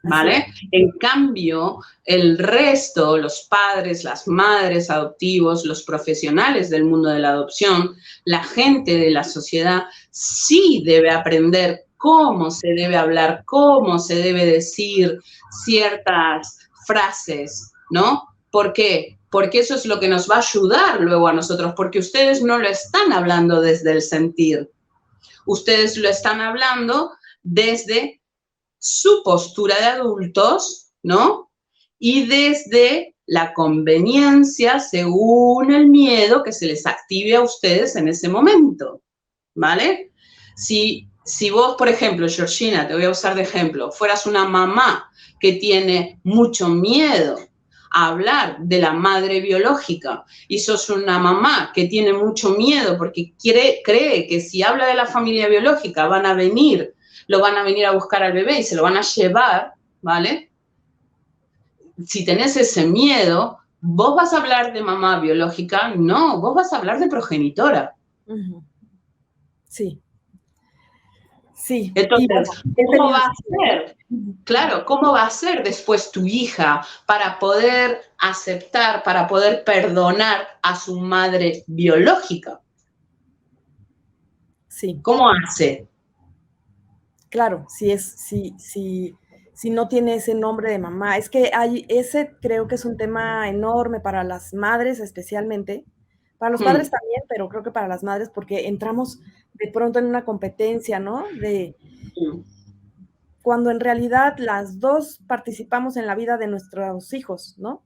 Speaker 2: ¿Vale? En cambio, el resto, los padres, las madres adoptivos, los profesionales del mundo de la adopción, la gente de la sociedad, sí debe aprender cómo se debe hablar, cómo se debe decir ciertas frases, ¿no? ¿Por qué? Porque eso es lo que nos va a ayudar luego a nosotros, porque ustedes no lo están hablando desde el sentir. Ustedes lo están hablando desde su postura de adultos, ¿no? Y desde la conveniencia según el miedo que se les active a ustedes en ese momento, ¿vale? Si vos, por ejemplo, Georgina, te voy a usar de ejemplo, fueras una mamá que tiene mucho miedo a hablar de la madre biológica y sos una mamá que tiene mucho miedo porque cree que si habla de la familia biológica lo van a venir a buscar al bebé y se lo van a llevar, ¿vale? Si tenés ese miedo, ¿vos vas a hablar de mamá biológica? No, vos vas a hablar de progenitora.
Speaker 1: Sí. Sí.
Speaker 2: Entonces, ¿cómo va a ser? Claro, ¿cómo va a ser después tu hija para poder aceptar, para poder perdonar a su madre biológica?
Speaker 1: Sí.
Speaker 2: ¿Cómo hace?
Speaker 1: Claro, si no tiene ese nombre de mamá. Es que ese creo que es un tema enorme para las madres especialmente, para los padres también, pero creo que para las madres porque entramos de pronto en una competencia, ¿no? Cuando en realidad las dos participamos en la vida de nuestros hijos, ¿no?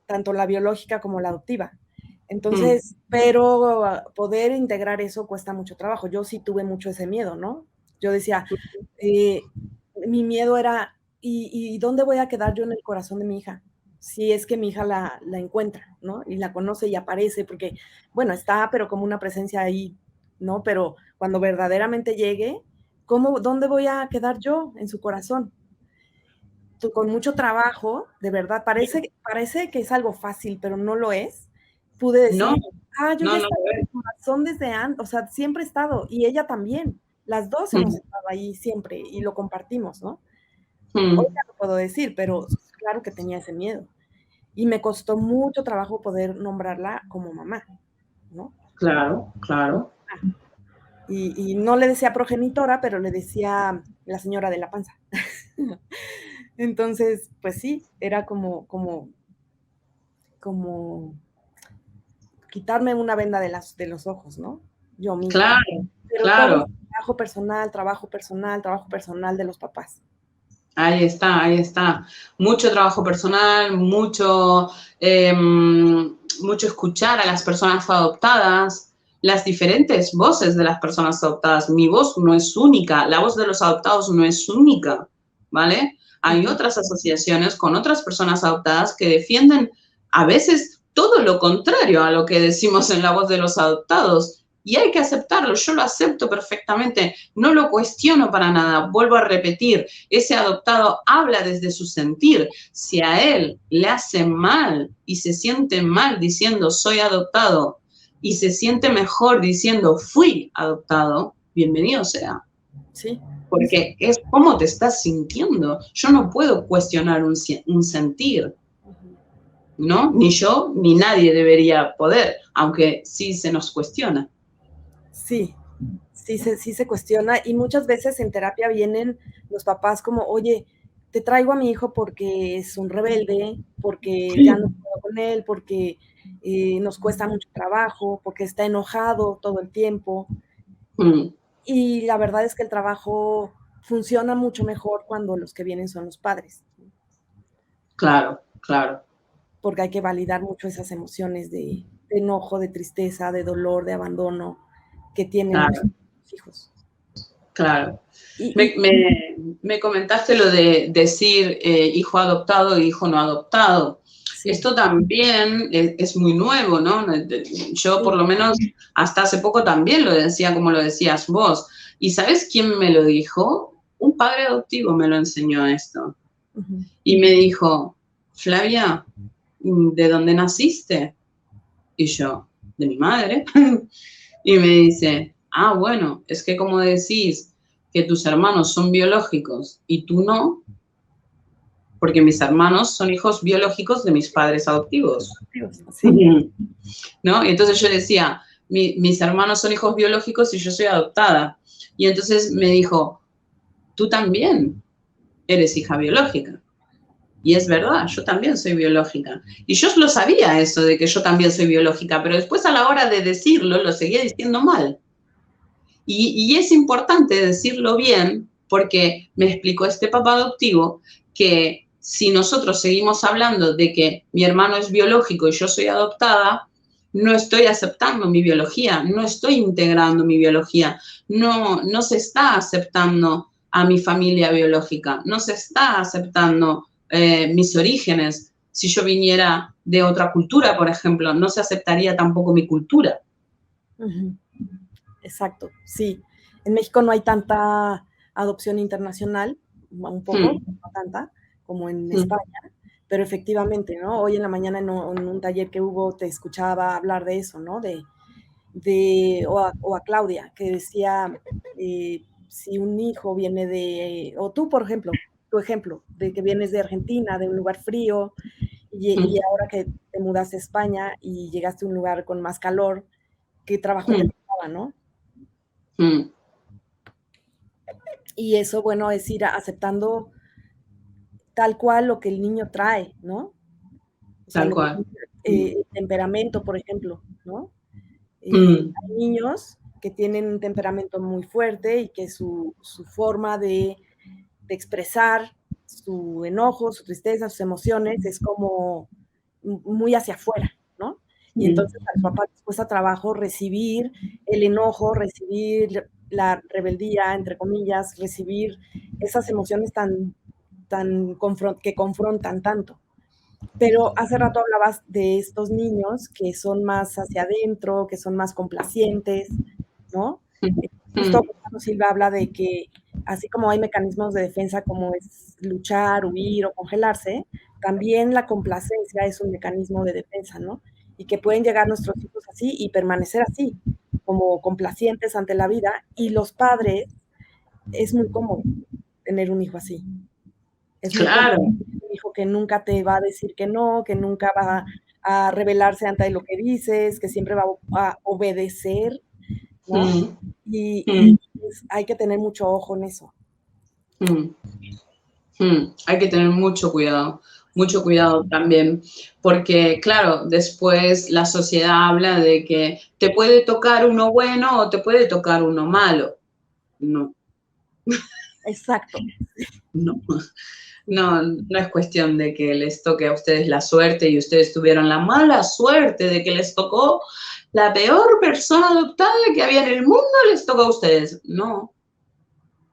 Speaker 1: Tanto la biológica como la adoptiva. Entonces, pero poder integrar eso cuesta mucho trabajo. Yo sí tuve mucho ese miedo, ¿no? Yo decía, mi miedo era, ¿y dónde voy a quedar yo en el corazón de mi hija? Si es que mi hija la encuentra, ¿no? Y la conoce y aparece, porque, bueno, está, pero como una presencia ahí, ¿no? Pero cuando verdaderamente llegue, ¿dónde voy a quedar yo en su corazón? Con mucho trabajo, de verdad, parece que es algo fácil, pero no lo es. Pude decir, yo ya estaba en su corazón desde antes, o sea, siempre he estado, y ella también. Las dos hemos estado ahí siempre y lo compartimos, ¿no? Hoy ya lo puedo decir, pero claro que tenía ese miedo. Y me costó mucho trabajo poder nombrarla como mamá, ¿no?
Speaker 2: Claro, claro.
Speaker 1: Y no le decía progenitora, pero le decía la señora de la panza. Entonces, pues sí, era como quitarme una venda de los ojos, ¿no? Yo misma.
Speaker 2: Claro,
Speaker 1: pero
Speaker 2: claro.
Speaker 1: Todo es trabajo personal de los papás.
Speaker 2: Ahí está. Mucho trabajo personal, mucho escuchar a las personas adoptadas, las diferentes voces de las personas adoptadas. Mi voz no es única, la voz de los adoptados no es única, ¿vale? Hay otras asociaciones con otras personas adoptadas que defienden a veces todo lo contrario a lo que decimos en la voz de los adoptados. Y hay que aceptarlo, yo lo acepto perfectamente, no lo cuestiono para nada. Vuelvo a repetir, ese adoptado habla desde su sentir. Si a él le hace mal y se siente mal diciendo soy adoptado y se siente mejor diciendo fui adoptado, bienvenido sea.
Speaker 1: Sí.
Speaker 2: Porque es cómo te estás sintiendo. Yo no puedo cuestionar un sentir, ¿no? Ni yo, ni nadie debería poder, aunque sí se nos cuestiona.
Speaker 1: Sí, sí se cuestiona, y muchas veces en terapia vienen los papás como, oye, te traigo a mi hijo porque es un rebelde, porque ya no puedo con él, porque nos cuesta mucho trabajo, porque está enojado todo el tiempo.
Speaker 2: Mm,
Speaker 1: Y la verdad es que el trabajo funciona mucho mejor cuando los que vienen son los padres,
Speaker 2: claro, claro,
Speaker 1: porque hay que validar mucho esas emociones de enojo, de tristeza, de dolor, de abandono que tienen los
Speaker 2: claro,
Speaker 1: hijos.
Speaker 2: claro.
Speaker 1: Y
Speaker 2: Me comentaste lo de decir hijo adoptado e hijo no adoptado.
Speaker 1: sí,
Speaker 2: Esto también es muy nuevo, ¿no? Yo
Speaker 1: sí.
Speaker 2: por lo menos hasta hace poco también lo decía como lo decías vos. ¿Y sabes quién me lo dijo? Un padre adoptivo me lo enseñó esto.
Speaker 1: Uh-huh.
Speaker 2: Y me dijo, Flavia, ¿de dónde naciste? Y yo, de mi madre. Y me dice, ah, bueno, es que como decís que tus hermanos son biológicos y tú no, porque mis hermanos son hijos biológicos de mis padres adoptivos.
Speaker 1: Sí.
Speaker 2: ¿No? Y entonces yo decía, mis hermanos son hijos biológicos y yo soy adoptada. Y entonces me dijo, tú también eres hija biológica. Y es verdad, yo también soy biológica. Y yo lo sabía eso de que yo también soy biológica, pero después a la hora de decirlo lo seguía diciendo mal. Y es importante decirlo bien porque me explicó este papá adoptivo que si nosotros seguimos hablando de que mi hermano es biológico y yo soy adoptada, no estoy aceptando mi biología, no estoy integrando mi biología, no se está aceptando a mi familia biológica, no se está aceptando mis orígenes. Si yo viniera de otra cultura, por ejemplo, no se aceptaría tampoco mi cultura.
Speaker 1: Uh-huh. Exacto, sí. En México no hay tanta adopción internacional, un poco,
Speaker 2: Hmm,
Speaker 1: no tanta, como en
Speaker 2: hmm,
Speaker 1: España, pero efectivamente, ¿no? Hoy en la mañana en un taller que hubo te escuchaba hablar de eso, ¿no? O a Claudia, que decía, si un hijo viene o tú, por ejemplo, tu ejemplo, de que vienes de Argentina, de un lugar frío, y
Speaker 2: hmm,
Speaker 1: ahora que te mudaste a España y llegaste a un lugar con más calor, ¿qué trabajo te
Speaker 2: hmm.
Speaker 1: costaba, no?
Speaker 2: Mm,
Speaker 1: Y eso, bueno, es ir aceptando tal cual lo que el niño trae, ¿no? O sea,
Speaker 2: tal cual. Mm,
Speaker 1: el temperamento, por ejemplo, ¿no?
Speaker 2: mm,
Speaker 1: Hay niños que tienen un temperamento muy fuerte y que su forma de expresar su enojo, su tristeza, sus emociones es como muy hacia afuera, ¿no? Y
Speaker 2: mm,
Speaker 1: entonces al papá les cuesta trabajo recibir el enojo, recibir la rebeldía, entre comillas, recibir esas emociones que confrontan tanto. Pero hace rato hablabas de estos niños que son más hacia adentro, que son más complacientes, ¿no? Justo
Speaker 2: mm,
Speaker 1: Gonzalo Silva habla de que así como hay mecanismos de defensa como es luchar, huir o congelarse, también la complacencia es un mecanismo de defensa, ¿no? Y que pueden llegar nuestros hijos así y permanecer así, como complacientes ante la vida, y los padres es muy cómodo tener un hijo así. Es muy cómodo
Speaker 2: claro.
Speaker 1: tener un hijo que nunca te va a decir que no, que nunca va a rebelarse ante lo que dices, que siempre va a obedecer, ¿no?
Speaker 2: Mm,
Speaker 1: Y
Speaker 2: mm,
Speaker 1: hay que tener mucho ojo en eso.
Speaker 2: mm, Hay que tener mucho
Speaker 1: Sí,
Speaker 2: cuidado también, porque claro, después la sociedad habla de que te puede tocar uno bueno o te puede tocar uno malo. No,
Speaker 1: exacto.
Speaker 2: no,
Speaker 1: Sí,
Speaker 2: no es cuestión de que les toque a ustedes la suerte y ustedes tuvieron la mala suerte de que les tocó la peor persona adoptada que había en el mundo, les tocó a ustedes. No,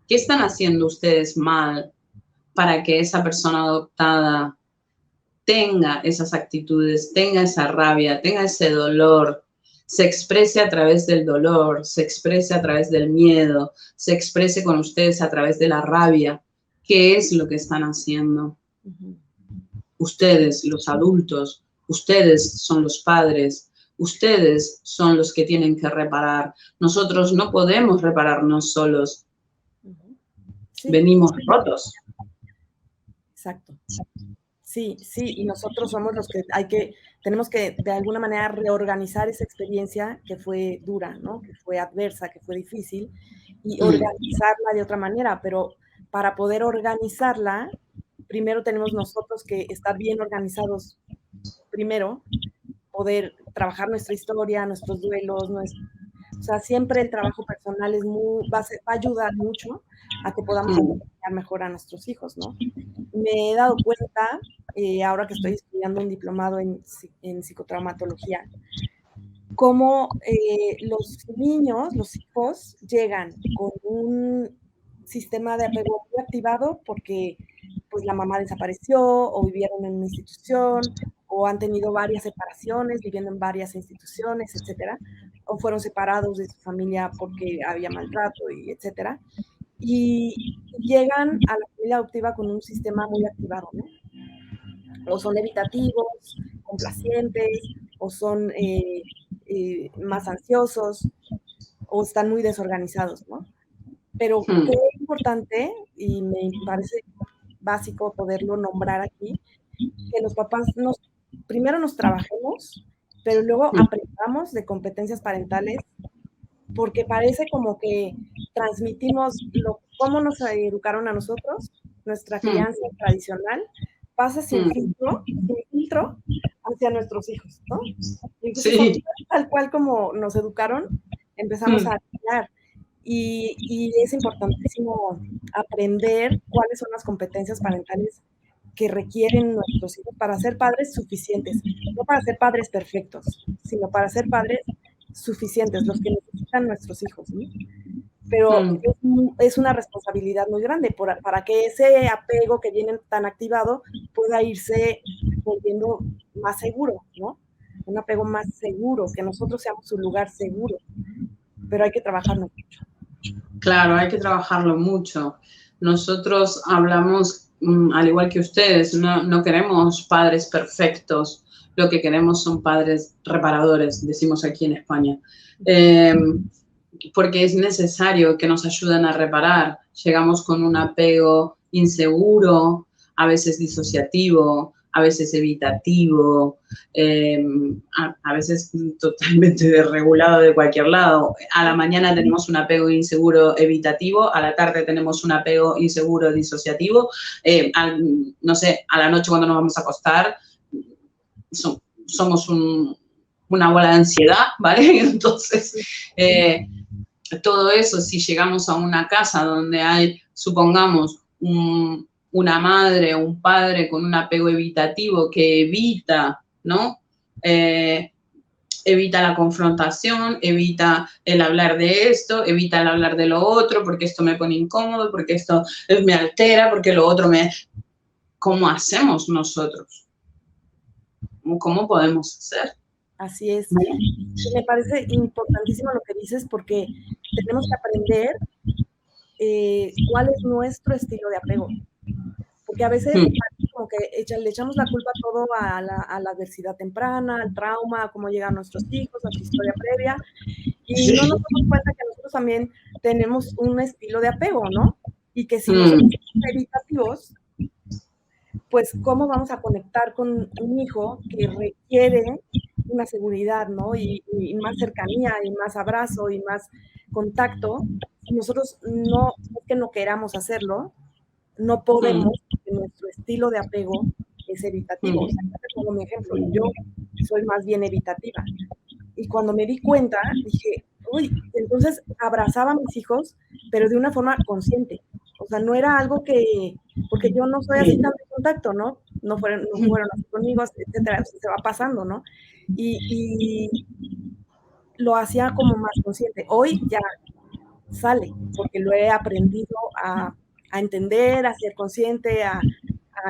Speaker 2: ¿qué están haciendo ustedes mal para que esa persona adoptada tenga esas actitudes, tenga esa rabia, tenga ese dolor, se exprese a través del dolor, se exprese a través del miedo, se exprese con ustedes a través de la rabia? ¿Qué es lo que están haciendo?
Speaker 1: ujú,
Speaker 2: Ustedes, los adultos, ustedes son los padres, ustedes son los que tienen que reparar. Nosotros no podemos repararnos solos,
Speaker 1: ujú. Sí,
Speaker 2: venimos rotos.
Speaker 1: exacto. Sí, sí, y nosotros somos los que tenemos que de alguna manera reorganizar esa experiencia que fue dura, ¿no? Que fue adversa, que fue difícil, y organizarla de otra manera, pero para poder organizarla, primero tenemos nosotros que estar bien organizados primero, poder trabajar nuestra historia, nuestros duelos, o sea, siempre el trabajo personal va a ayudar mucho a que podamos acompañar mejor a nuestros hijos, ¿no? Me he dado cuenta, ahora que estoy estudiando un diplomado en psicotraumatología, cómo los niños, los hijos, llegan con un sistema de apego muy activado porque pues la mamá desapareció o vivieron en una institución o han tenido varias separaciones, viviendo en varias instituciones, etcétera, o fueron separados de su familia porque había maltrato y etcétera, y llegan a la familia adoptiva con un sistema muy activado, ¿no? O son evitativos, complacientes, o son más ansiosos, o están muy desorganizados, ¿no? Pero qué importante, y me parece básico poderlo nombrar aquí, que los papás primero nos trabajemos, pero luego aprendamos de competencias parentales, porque parece como que transmitimos cómo nos educaron a nosotros, nuestra crianza tradicional, pasa sin filtro hacia nuestros hijos, ¿no? Y entonces,
Speaker 2: Sí.
Speaker 1: tal cual como nos educaron, empezamos a crear. Y es importantísimo aprender cuáles son las competencias parentales que requieren nuestros hijos para ser padres suficientes, no para ser padres perfectos, sino para ser padres suficientes, los que necesitan nuestros hijos, ¿no? Pero es una responsabilidad muy grande para que ese apego que viene tan activado pueda irse volviendo más seguro, ¿no? Un apego más seguro, que nosotros seamos su lugar seguro, pero hay que trabajarlo mucho.
Speaker 2: Claro, hay que trabajarlo mucho. Nosotros hablamos, al igual que ustedes, no queremos padres perfectos, lo que queremos son padres reparadores, decimos aquí en España. Porque es necesario que nos ayuden a reparar. Llegamos con un apego inseguro, a veces disociativo, a veces evitativo, a veces totalmente desregulado de cualquier lado. A la mañana tenemos un apego inseguro evitativo, a la tarde tenemos un apego inseguro disociativo, no sé, a la noche cuando nos vamos a acostar somos una bola de ansiedad, ¿vale? Entonces, todo eso, si llegamos a una casa donde hay, supongamos, una madre o un padre con un apego evitativo que evita, ¿no? Evita la confrontación, evita el hablar de esto, evita el hablar de lo otro, porque esto me pone incómodo, porque esto me altera, porque lo otro me... ¿Cómo hacemos nosotros? ¿Cómo podemos hacer?
Speaker 1: Así es. Y me parece importantísimo lo que dices porque tenemos que aprender cuál es nuestro estilo de apego. Porque a veces como que le echamos la culpa todo a la adversidad temprana, al trauma, a cómo llegan nuestros hijos, a su historia previa, y no nos damos cuenta que nosotros también tenemos un estilo de apego, ¿no? Y que si nosotros somos evitativos, pues cómo vamos a conectar con un hijo que requiere una seguridad, ¿no? Y más cercanía, y más abrazo, y más contacto. Si nosotros no es que no queramos hacerlo, no podemos, porque nuestro estilo de apego es evitativo. O sea, como mi ejemplo, yo soy más bien evitativa. Y cuando me di cuenta, dije, uy, entonces abrazaba a mis hijos, pero de una forma consciente. O sea, no era algo porque yo no soy así tan de contacto, ¿no? No fueron así conmigo, etcétera, se va pasando, ¿no? Y lo hacía como más consciente. Hoy ya sale, porque lo he aprendido a entender, a ser consciente, a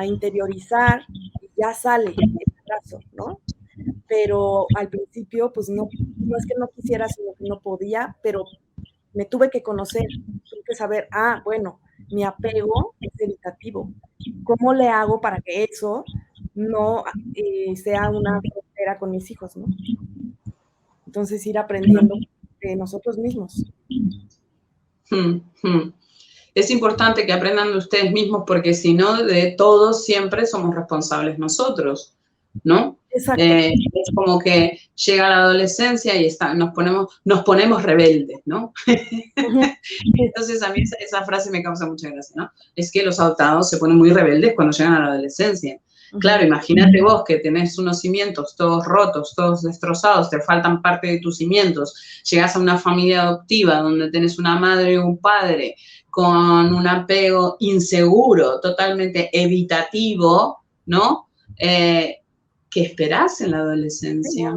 Speaker 1: interiorizar, y ya sale el abrazo, ¿no? Pero al principio, pues no es que no quisiera, sino que no podía, pero me tuve que conocer, tuve que saber, bueno, mi apego es evitativo. ¿Cómo le hago para que eso no sea una frontera con mis hijos, ¿no? Entonces ir aprendiendo de nosotros mismos.
Speaker 2: es importante que aprendan de ustedes mismos porque si no, de todos siempre somos responsables nosotros, ¿no?
Speaker 1: Exacto.
Speaker 2: Es como que llega la adolescencia y nos ponemos rebeldes, ¿no? Entonces a mí esa frase me causa mucha gracia, ¿no? Es que los adoptados se ponen muy rebeldes cuando llegan a la adolescencia. Claro, imagínate vos que tenés unos cimientos todos rotos, todos destrozados, te faltan parte de tus cimientos, llegás a una familia adoptiva donde tenés una madre y un padre con un apego inseguro, totalmente evitativo, ¿no? ¿Qué esperás en la adolescencia?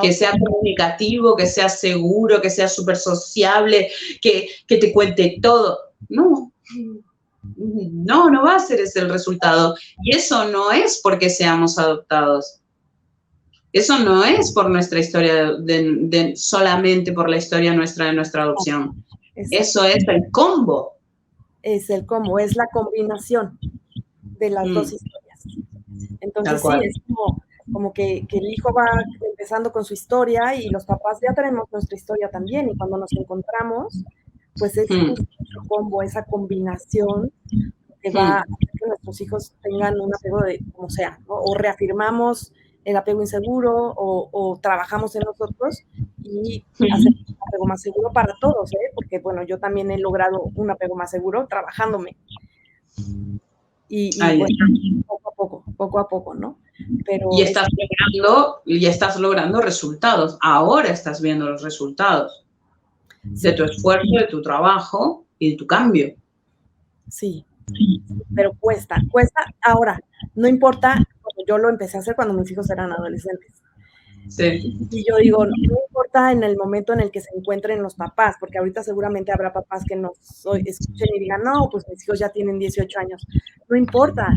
Speaker 2: Que sea comunicativo, que sea seguro, que sea súper sociable, que te cuente todo. No va a ser ese el resultado. Y eso no es porque seamos adoptados. Eso no es por nuestra historia, solamente por la historia nuestra de nuestra adopción. Eso es el combo.
Speaker 1: Es el combo, es la combinación de las dos historias. Entonces sí, es como que el hijo va empezando con su historia y los papás ya tenemos nuestra historia también, y cuando nos encontramos, pues es justo el combo, esa combinación que va a hacer que nuestros hijos tengan un apego de como sea, ¿no? O reafirmamos el apego inseguro o trabajamos en nosotros y hacemos un apego más seguro para todos, porque bueno, yo también he logrado un apego más seguro trabajándome. Y bueno, poco a poco, ¿no? Pero
Speaker 2: y estás logrando resultados. Ahora estás viendo los resultados de tu esfuerzo, de tu trabajo y de tu cambio.
Speaker 1: Sí, pero cuesta. Ahora, no importa, como yo lo empecé a hacer cuando mis hijos eran adolescentes.
Speaker 2: Sí.
Speaker 1: Y yo digo, no importa en el momento en el que se encuentren los papás, porque ahorita seguramente habrá papás que nos escuchen y digan, no, pues mis hijos ya tienen 18 años. No importa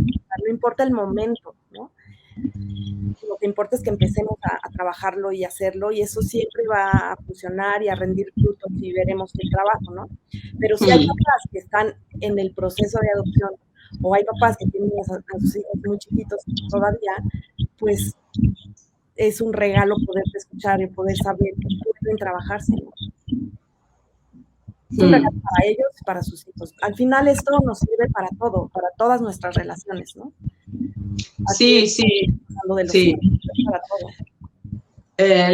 Speaker 1: el momento, ¿no? Lo que importa es que empecemos a trabajarlo y hacerlo, y eso siempre va a funcionar y a rendir frutos y veremos el trabajo, ¿no? Pero si hay papás que están en el proceso de adopción o hay papás que tienen a sus hijos muy chiquitos todavía, pues es un regalo poder escuchar y poder saber que pueden trabajarse, ¿no? Es un regalo para ellos y para sus hijos. Al final esto nos sirve para todo, para todas nuestras relaciones, ¿no?
Speaker 2: Así sí.
Speaker 1: Para todo.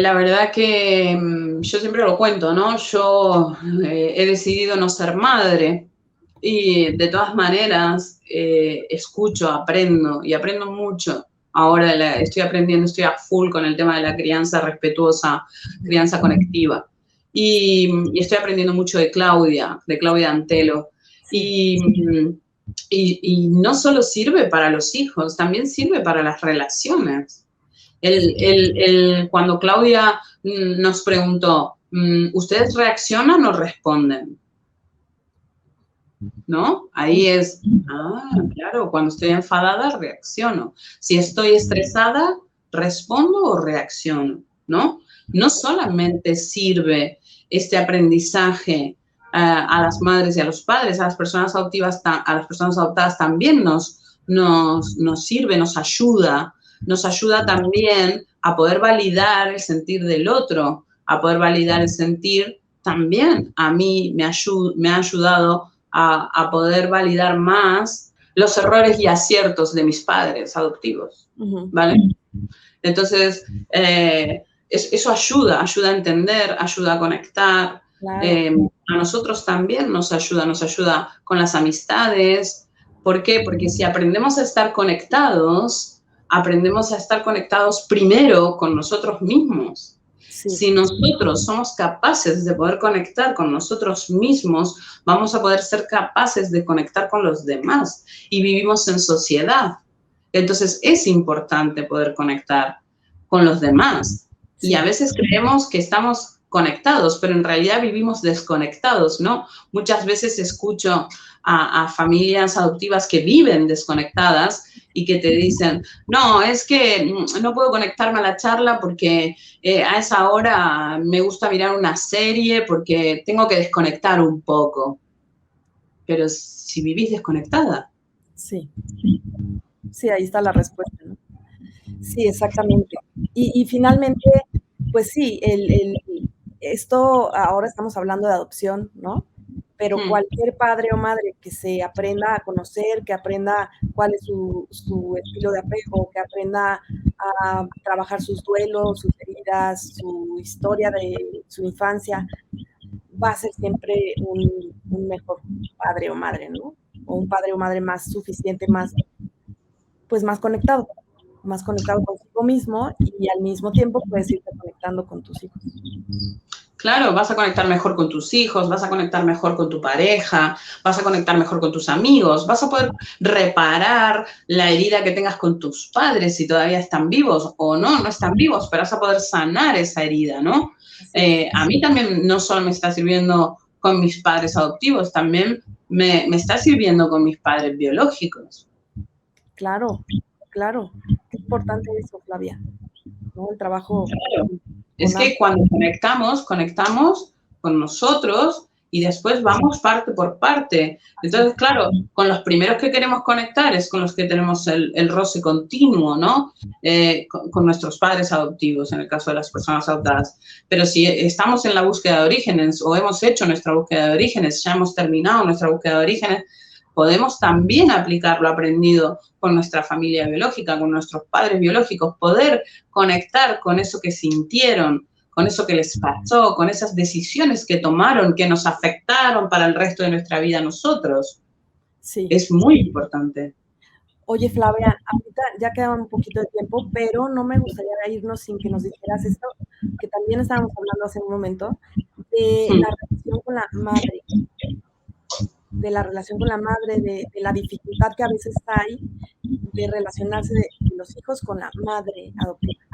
Speaker 2: La verdad que yo siempre lo cuento, ¿no? Yo he decidido no ser madre y de todas maneras escucho, aprendo y aprendo mucho. Ahora estoy a full con el tema de la crianza respetuosa, crianza conectiva. Y estoy aprendiendo mucho de Claudia Antelo. Y no solo sirve para los hijos, también sirve para las relaciones. Cuando Claudia nos preguntó, ¿ustedes reaccionan o responden? ¿No? Ahí es, claro, cuando estoy enfadada reacciono. Si estoy estresada, ¿respondo o reacciono? ¿No? No solamente sirve este aprendizaje a las madres y a los padres, a las personas adoptadas también nos sirve, nos ayuda también a poder validar el sentir del otro, a poder validar el sentir también. A mí me ha ayudado a poder validar más los errores y aciertos de mis padres adoptivos, ¿vale? Entonces, eso ayuda a entender, ayuda a conectar. Claro. A nosotros también nos ayuda con las amistades. ¿Por qué? Porque si aprendemos a estar conectados primero con nosotros mismos. Sí. Si nosotros somos capaces de poder conectar con nosotros mismos, vamos a poder ser capaces de conectar con los demás y vivimos en sociedad. Entonces es importante poder conectar con los demás. Sí. Y a veces creemos que estamos conectados, pero en realidad vivimos desconectados, ¿no? Muchas veces escucho a familias adoptivas que viven desconectadas y que te dicen, no, es que no puedo conectarme a la charla porque a esa hora me gusta mirar una serie porque tengo que desconectar un poco. Pero si vivís desconectada.
Speaker 1: Sí. Sí, ahí está la respuesta, ¿no? Sí, exactamente. Y finalmente, pues sí, esto ahora estamos hablando de adopción, ¿no? pero cualquier padre o madre que se aprenda a conocer, que aprenda cuál es su estilo de apego, que aprenda a trabajar sus duelos, sus heridas, su historia de su infancia, va a ser siempre un mejor padre o madre, ¿no? O un padre o madre más suficiente, pues más conectado consigo mismo y al mismo tiempo puedes irte conectando con tus hijos.
Speaker 2: Claro, vas a conectar mejor con tus hijos, vas a conectar mejor con tu pareja, vas a conectar mejor con tus amigos, vas a poder reparar la herida que tengas con tus padres si todavía están vivos o no están vivos, pero vas a poder sanar esa herida, ¿no? A mí también no solo me está sirviendo con mis padres adoptivos, también me está sirviendo con mis padres biológicos.
Speaker 1: Claro, claro. Qué importante eso, Flavia, ¿no? El trabajo.
Speaker 2: Claro. Es que cuando conectamos con nosotros y después vamos parte por parte. Entonces, claro, con los primeros que queremos conectar es con los que tenemos el roce continuo, ¿no? Con nuestros padres adoptivos, en el caso de las personas adoptadas. Pero si estamos en la búsqueda de orígenes o hemos hecho nuestra búsqueda de orígenes, ya hemos terminado nuestra búsqueda de orígenes, podemos también aplicar lo aprendido con nuestra familia biológica, con nuestros padres biológicos, poder conectar con eso que sintieron, con eso que les pasó, con esas decisiones que tomaron, que nos afectaron para el resto de nuestra vida a nosotros.
Speaker 1: Sí.
Speaker 2: Es muy importante.
Speaker 1: Oye, Flavia, ahorita ya queda un poquito de tiempo, pero no me gustaría irnos sin que nos dijeras esto, que también estábamos hablando hace un momento, de la relación con la madre. De la relación con la madre, de la dificultad que a veces hay de relacionarse de los hijos con la madre adoptiva.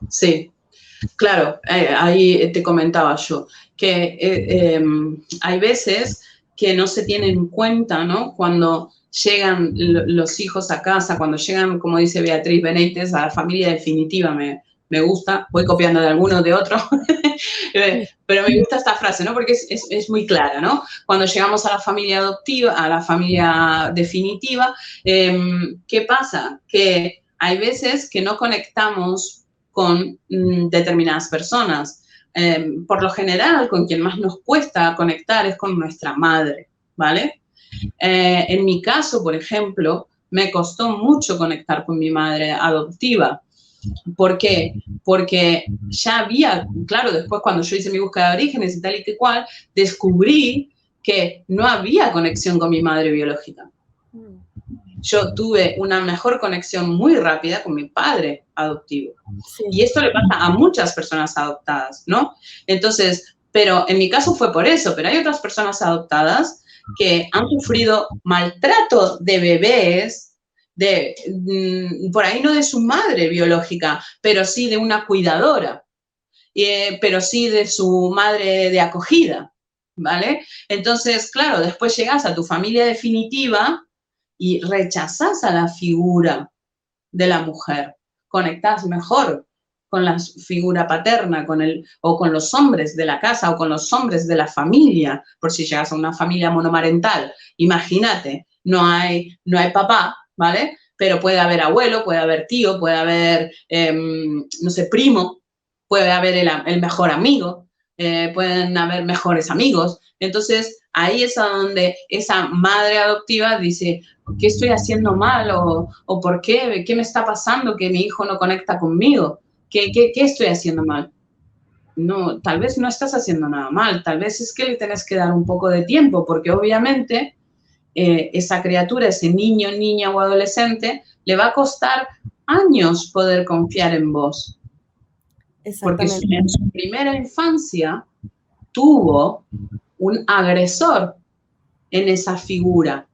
Speaker 2: Sí, claro, ahí te comentaba yo, que hay veces que no se tiene en cuenta, ¿no? Cuando llegan los hijos a casa, cuando llegan, como dice Beatriz Benítez, a la familia definitiva, me gusta, voy copiando de alguno de otro, pero me gusta esta frase, ¿no? Porque es muy clara, ¿no? Cuando llegamos a la familia adoptiva, a la familia definitiva, ¿qué pasa? Que hay veces que no conectamos con determinadas personas. Por lo general, con quien más nos cuesta conectar es con nuestra madre, ¿vale? En mi caso, por ejemplo, me costó mucho conectar con mi madre adoptiva. ¿Por qué? Porque ya había, claro, después cuando yo hice mi búsqueda de orígenes y tal y que cual, descubrí que no había conexión con mi madre biológica. Yo tuve una mejor conexión muy rápida con mi padre adoptivo. Sí. Y esto le pasa a muchas personas adoptadas, ¿no? Entonces, pero en mi caso fue por eso, pero hay otras personas adoptadas que han sufrido maltrato de bebés, por ahí no de su madre biológica, pero sí de una cuidadora, pero sí de su madre de acogida, ¿vale? Entonces, claro, después llegas a tu familia definitiva y rechazas a la figura de la mujer, conectas mejor con la figura paterna, o con los hombres de la casa o con los hombres de la familia, por si llegas a una familia monomarental, imagínate, no hay papá, ¿vale? Pero puede haber abuelo, puede haber tío, puede haber, no sé, primo, puede haber el mejor amigo, pueden haber mejores amigos. Entonces, ahí es a donde esa madre adoptiva dice, ¿qué estoy haciendo mal? ¿O por qué? ¿Qué me está pasando que mi hijo no conecta conmigo? ¿Qué estoy haciendo mal? No, tal vez no estás haciendo nada mal, tal vez es que le tenés que dar un poco de tiempo, porque obviamente esa criatura, ese niño, niña o adolescente, le va a costar años poder confiar en vos. Porque en su primera infancia tuvo un agresor en esa figura,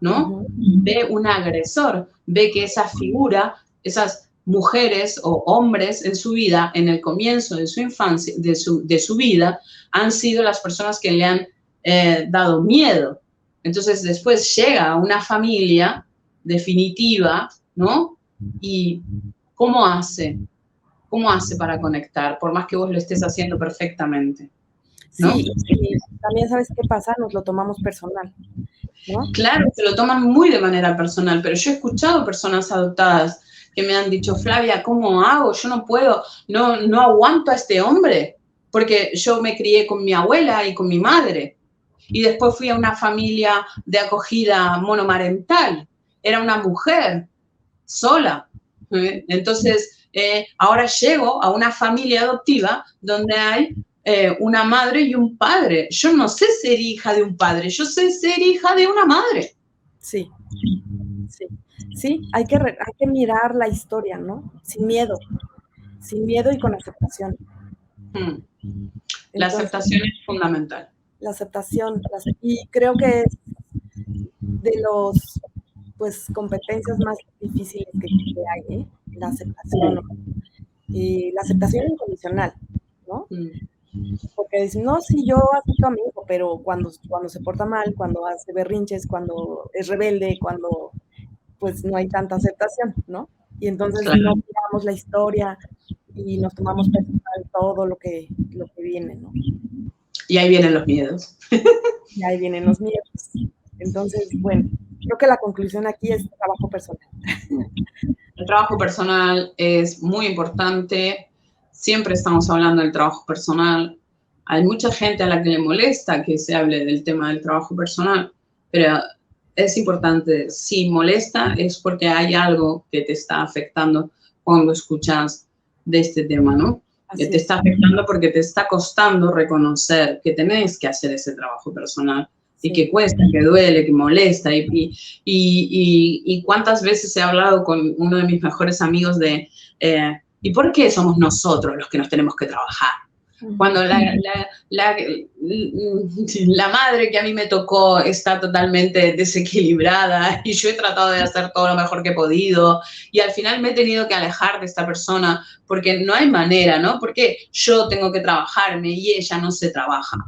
Speaker 2: ¿no? Ve un agresor, ve que esa figura, esas mujeres o hombres en su vida, en el comienzo de su infancia, de su vida, han sido las personas que le han dado miedo. Entonces después llega a una familia definitiva, ¿no? Y ¿cómo hace? ¿Cómo hace para conectar? Por más que vos lo estés haciendo perfectamente, ¿no?
Speaker 1: Sí, también ¿sabes qué pasa? Nos lo tomamos personal, ¿no?
Speaker 2: Claro, se lo toman muy de manera personal, pero yo he escuchado personas adoptadas que me han dicho, Flavia, ¿cómo hago? Yo no puedo, no aguanto a este hombre. porque yo me crié con mi abuela y con mi madre. Y después fui a una familia de acogida monomarental. Era una mujer sola. Entonces, ahora llego a una familia adoptiva donde hay una madre y un padre. Yo no sé ser hija de un padre, yo sé ser hija de una madre.
Speaker 1: Sí, sí, sí, hay que mirar la historia, ¿no? Sin miedo y con aceptación.
Speaker 2: La
Speaker 1: Entonces,
Speaker 2: aceptación es fundamental.
Speaker 1: la aceptación, y creo que es de los, pues, competencias más difíciles que hay, ¿eh? La aceptación, ¿no? Y la aceptación incondicional, ¿no? Porque dicen, no, sí, yo acepto a mi hijo, pero cuando se porta mal, cuando hace berrinches, cuando es rebelde, cuando pues no hay tanta aceptación, ¿no? Y entonces
Speaker 2: Claro.
Speaker 1: no miramos la historia y nos tomamos personal todo lo que viene, ¿no?
Speaker 2: Y ahí vienen los miedos.
Speaker 1: Y ahí vienen los miedos. Entonces, bueno, creo que la conclusión aquí es trabajo personal.
Speaker 2: El trabajo personal es muy importante. Siempre estamos hablando del trabajo personal. Hay mucha gente a la que le molesta que se hable del tema del trabajo personal, pero es importante. Si molesta es porque hay algo que te está afectando cuando escuchas de este tema, ¿no? Que te está afectando porque te está costando reconocer que tenés que hacer ese trabajo personal. Sí. Y que cuesta, que duele, que molesta. Y cuántas veces he hablado con uno de mis mejores amigos de ¿y por qué somos nosotros los que nos tenemos que trabajar? Cuando la madre que a mí me tocó está totalmente desequilibrada y yo he tratado de hacer todo lo mejor que he podido y al final me he tenido que alejar de esta persona porque no hay manera, ¿no? Porque yo tengo que trabajarme y ella no se trabaja,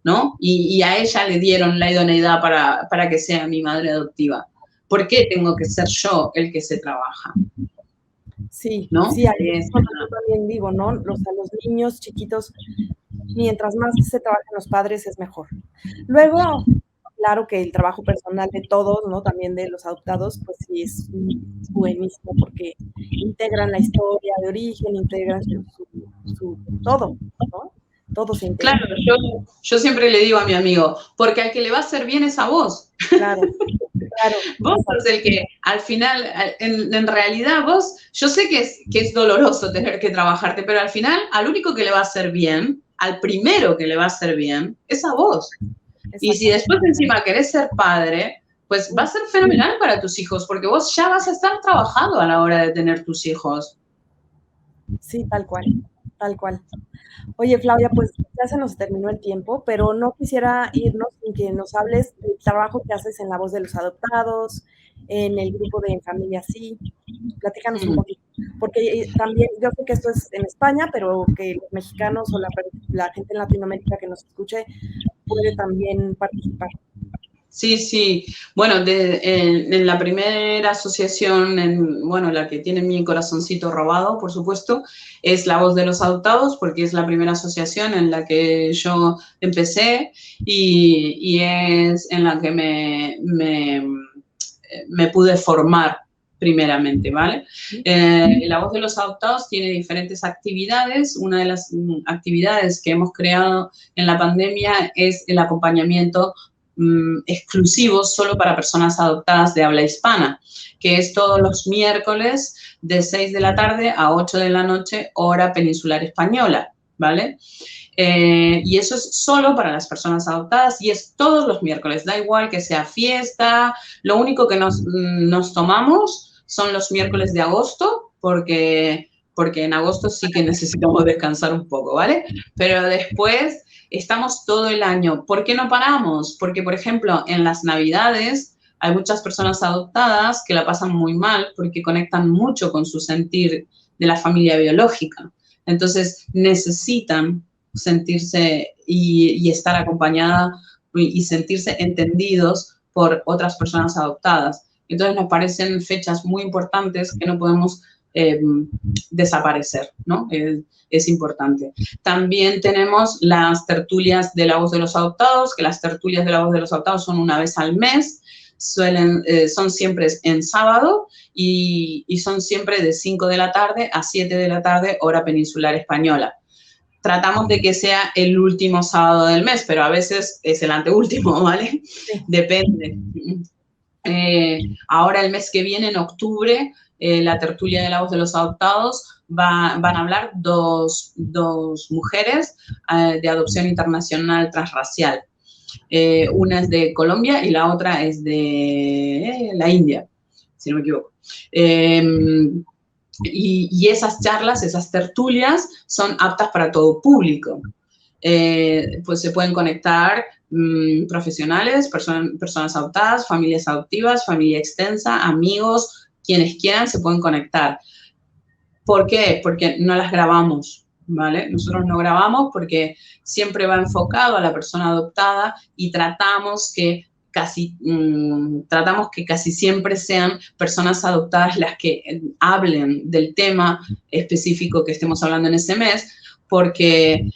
Speaker 2: ¿no? Y a ella le dieron la idoneidad para que sea mi madre adoptiva. ¿Por qué tengo que ser yo el que se trabaja?
Speaker 1: Sí,
Speaker 2: ¿no?
Speaker 1: sí, ahí es cuando yo también digo, ¿no? A los niños chiquitos, mientras más se trabajen los padres, es mejor. Luego, claro que el trabajo personal de todos, ¿no? También de los adoptados, pues sí es buenísimo porque integran la historia de origen, integran su todo, ¿no? Todo se integra.
Speaker 2: Claro, yo siempre le digo a mi amigo, porque al que le va a hacer bien es a vos.
Speaker 1: Claro, claro.
Speaker 2: Vos sos el que al final, en realidad vos, yo sé que es doloroso tener que trabajarte, pero al final al único que le va a hacer bien, al primero que le va a hacer bien, es a vos. Y si después encima querés ser padre, pues va a ser fenomenal para tus hijos, porque vos ya vas a estar trabajando a la hora de tener tus hijos.
Speaker 1: Sí, tal cual, tal cual. Oye, Flavia, pues ya se nos terminó el tiempo, pero no quisiera irnos sin que nos hables del trabajo que haces en La Voz de los Adoptados, en el grupo de En Familia Sí. Platícanos un poquito, porque también yo sé que esto es en España, pero que los mexicanos o la gente en Latinoamérica que nos escuche puede también participar.
Speaker 2: Sí, sí. Bueno, en la primera asociación, bueno, la que tiene mi corazoncito robado, por supuesto, es La Voz de los Adoptados, porque es la primera asociación en la que yo empecé y es en la que me pude formar primeramente, ¿vale? La Voz de los Adoptados tiene diferentes actividades. Una de las actividades que hemos creado en la pandemia es el acompañamiento exclusivo solo para personas adoptadas de habla hispana, que es todos los miércoles de 6 de la tarde a 8 de la noche, hora peninsular española, ¿vale? Y eso es solo para las personas adoptadas y es todos los miércoles, da igual que sea fiesta, lo único que nos tomamos son los miércoles de agosto, porque en agosto sí que necesitamos descansar un poco, ¿vale? Pero después estamos todo el año. ¿Por qué no paramos? Porque, por ejemplo, en las Navidades hay muchas personas adoptadas que la pasan muy mal porque conectan mucho con su sentir de la familia biológica. Entonces, necesitan sentirse y estar acompañada y sentirse entendidos por otras personas adoptadas. Entonces, nos parecen fechas muy importantes que no podemos desaparecer, ¿no? Es importante. También tenemos las tertulias de La Voz de los Adoptados, que las tertulias de La Voz de los Adoptados son una vez al mes, son siempre en sábado y son siempre de 5 de la tarde a 7 de la tarde, hora peninsular española. tratamos de que sea el último sábado del mes, pero a veces es el anteúltimo, ¿vale?
Speaker 1: Sí.
Speaker 2: Depende. Ahora el mes que viene, en octubre, la tertulia de la voz de los adoptados van a hablar dos mujeres de adopción internacional transracial. Una es de Colombia y la otra es de la India, si no me equivoco. Y esas charlas, esas tertulias, son aptas para todo público. Pues se pueden conectar profesionales, personas adoptadas, familias adoptivas, familia extensa, amigos, quienes quieran se pueden conectar. ¿Por qué? Porque no las grabamos, ¿vale? Nosotros no grabamos porque siempre va enfocado a la persona adoptada y tratamos que casi siempre sean personas adoptadas las que hablen del tema específico que estemos hablando en ese mes, porque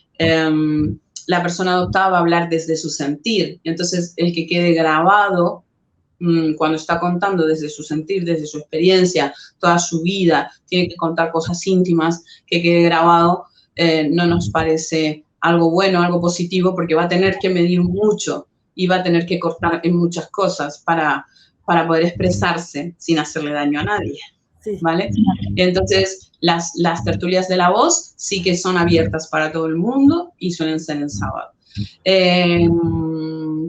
Speaker 2: la persona adoptada va a hablar desde su sentir. Entonces, el que quede grabado cuando está contando desde su sentir, desde su experiencia, toda su vida, tiene que contar cosas íntimas, que quede grabado, no nos parece algo bueno, algo positivo, porque va a tener que medir mucho y va a tener que cortar en muchas cosas para poder expresarse sin hacerle daño a nadie, ¿vale? Entonces, las tertulias de la voz sí que son abiertas para todo el mundo y suelen ser el sábado.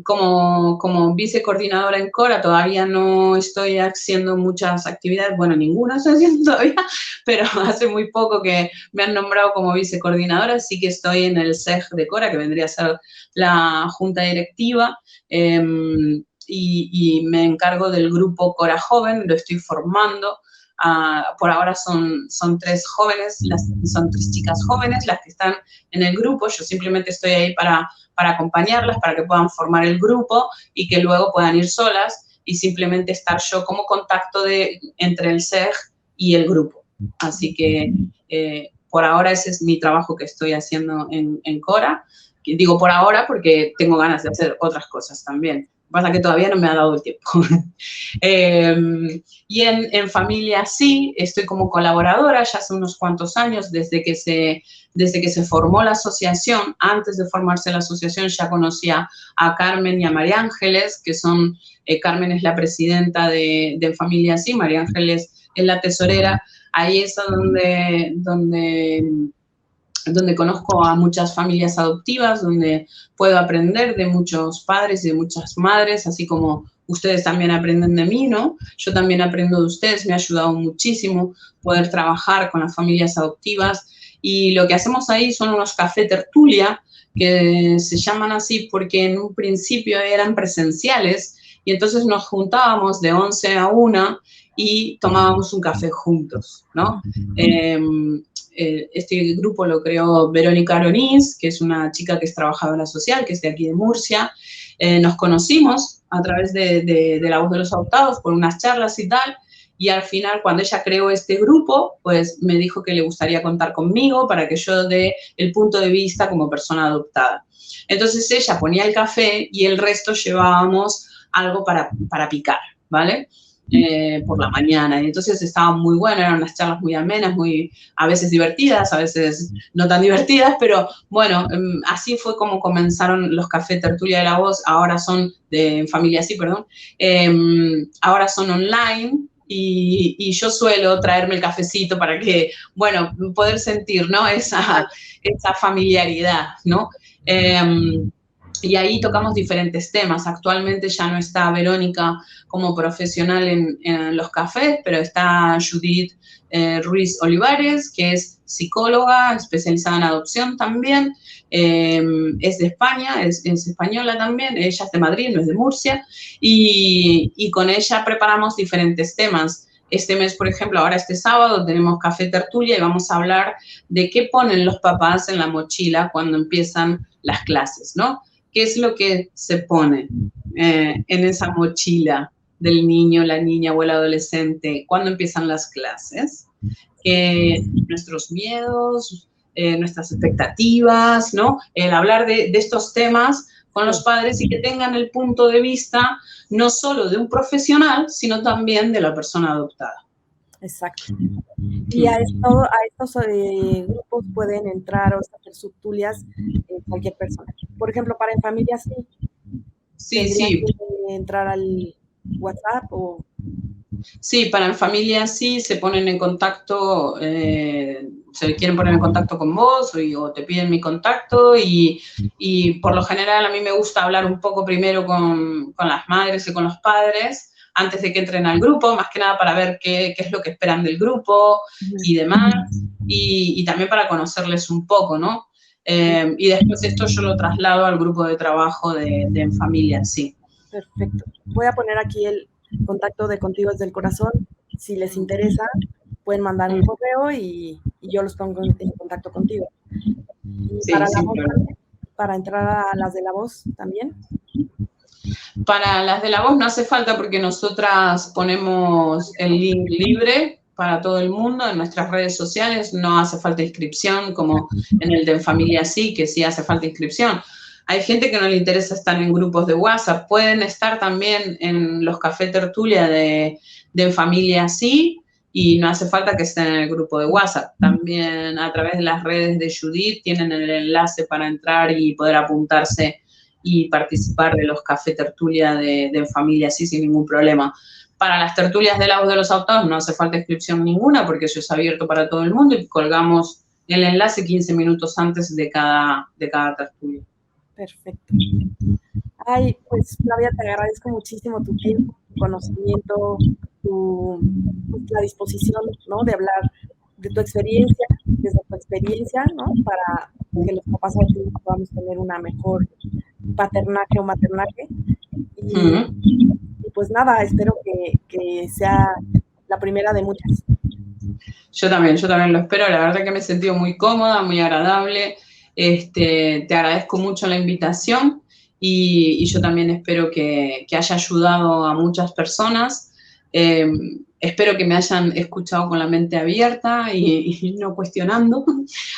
Speaker 2: Como vicecoordinadora en Cora todavía no estoy haciendo muchas actividades, bueno, ninguna estoy haciendo todavía, pero hace muy poco que me han nombrado como vicecoordinadora, sí que estoy en el SEG de Cora, que vendría a ser la junta directiva, y me encargo del grupo Cora Joven, lo estoy formando. Por ahora son 3 jóvenes, son 3 chicas jóvenes las que están en el grupo. Yo simplemente estoy ahí para acompañarlas, para que puedan formar el grupo y que luego puedan ir solas y simplemente estar yo como contacto entre el SEG y el grupo. Así que por ahora ese es mi trabajo que estoy haciendo en Cora. Digo por ahora porque tengo ganas de hacer otras cosas también. Pasa que todavía no me ha dado el tiempo. Y en familia sí, estoy como colaboradora ya hace unos cuantos años, desde que se formó la asociación. Antes de formarse la asociación ya conocía a Carmen y a María Ángeles, que son, Carmen es la presidenta de Familia Sí, María Ángeles es la tesorera. Ahí es donde conozco a muchas familias adoptivas, donde puedo aprender de muchos padres y de muchas madres, así como ustedes también aprenden de mí, ¿no? Yo también aprendo de ustedes, me ha ayudado muchísimo poder trabajar con las familias adoptivas. Y lo que hacemos ahí son unos café tertulia, que se llaman así porque en un principio eran presenciales, y entonces nos juntábamos de 11 a 1 y tomábamos un café juntos, ¿no? Este grupo lo creó Verónica Aronís, que es una chica que es trabajadora social, que es de aquí de Murcia. Nos conocimos a través de la voz de los adoptados por unas charlas y tal, y al final, cuando ella creó este grupo, pues me dijo que le gustaría contar conmigo para que yo dé el punto de vista como persona adoptada. Entonces ella ponía el café y el resto llevábamos algo para picar, ¿vale? Por la mañana. Y entonces estaba muy bueno, eran unas charlas muy amenas, a veces divertidas, a veces no tan divertidas, pero bueno, así fue como comenzaron los cafés tertulia de la voz. Ahora son de Familia Sí, perdón. Ahora son online. Y yo suelo traerme el cafecito para que, bueno, poder sentir, ¿no? Esa familiaridad, ¿no? Y ahí tocamos diferentes temas. Actualmente ya no está Verónica como profesional en los cafés, pero está Judith Ruiz Olivares, que es psicóloga especializada en adopción también. Es de España, es española también. Ella es de Madrid, no es de Murcia. Y con ella preparamos diferentes temas. Este mes, por ejemplo, ahora este sábado tenemos café tertulia y vamos a hablar de qué ponen los papás en la mochila cuando empiezan las clases, ¿no? ¿Qué es lo que se pone en esa mochila del niño, la niña o el adolescente cuando empiezan las clases? Nuestros miedos, nuestras expectativas, ¿no? El hablar de estos temas con los padres y que tengan el punto de vista no solo de un profesional, sino también de la persona adoptada.
Speaker 1: Exacto. Y a estos grupos pueden entrar o hacer subtulias cualquier persona. Por ejemplo, para En Familia sí, tendrían que entrar al WhatsApp o...
Speaker 2: Sí, para En Familia sí, se ponen en contacto, se quieren poner en contacto con vos o te piden mi contacto y por lo general a mí me gusta hablar un poco primero con las madres y con los padres antes de que entren al grupo, más que nada para ver qué es lo que esperan del grupo y demás, y también para conocerles un poco, ¿no? Y después esto yo lo traslado al grupo de trabajo de En Familia, sí.
Speaker 1: Perfecto. Voy a poner aquí el contacto de Contigo desde el Corazón. Si les interesa, pueden mandar un correo y yo los pongo en contacto contigo. Y
Speaker 2: sí,
Speaker 1: para la voz también, para entrar a las de la voz también.
Speaker 2: Para las de la voz no hace falta porque nosotras ponemos el link libre para todo el mundo en nuestras redes sociales, no hace falta inscripción como en el de En Familia sí, que sí hace falta inscripción. Hay gente que no le interesa estar en grupos de WhatsApp, pueden estar también en los cafés tertulia de En Familia sí, y no hace falta que estén en el grupo de WhatsApp. También a través de las redes de Judith tienen el enlace para entrar y poder apuntarse y participar de los cafés tertulia de En Familia sí sin ningún problema. Para las tertulias de la voz de los adoptados no hace falta inscripción ninguna porque eso es abierto para todo el mundo y colgamos el enlace 15 minutos antes de cada tertulia.
Speaker 1: Perfecto. Ay, pues Flavia, te agradezco muchísimo tu tiempo, tu conocimiento, la disposición, ¿no? De hablar de tu experiencia, desde tu experiencia, ¿no? Para que los papás adoptivos podamos tener una mejor paternaje o maternaje. Y pues nada, espero que sea la primera de muchas.
Speaker 2: Yo también lo espero. La verdad que me he sentido muy cómoda, muy agradable. Te agradezco mucho la invitación y yo también espero que haya ayudado a muchas personas. Espero que me hayan escuchado con la mente abierta y no cuestionando.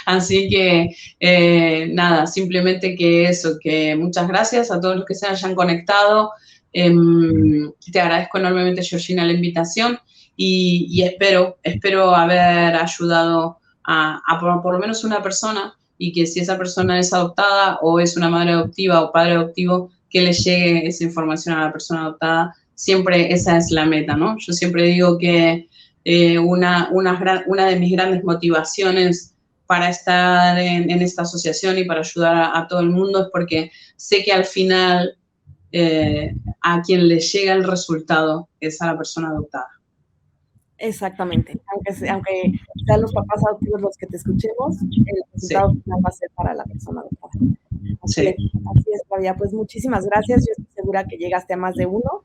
Speaker 2: Así que, nada, simplemente que muchas gracias a todos los que se hayan conectado. Te agradezco enormemente, Georgina, la invitación y espero haber ayudado a por lo menos una persona y que si esa persona es adoptada o es una madre adoptiva o padre adoptivo, que le llegue esa información a la persona adoptada. Siempre esa es la meta, ¿no? Yo siempre digo que una de mis grandes motivaciones para estar en esta asociación y para ayudar a todo el mundo es porque sé que al final a quien le llega el resultado es a la persona adoptada.
Speaker 1: Exactamente, aunque sean los papás adoptivos los que te escuchemos, el resultado final va a ser para la persona adoptada. Así es, Flavia. Pues muchísimas gracias. Yo estoy segura que llegaste a más de uno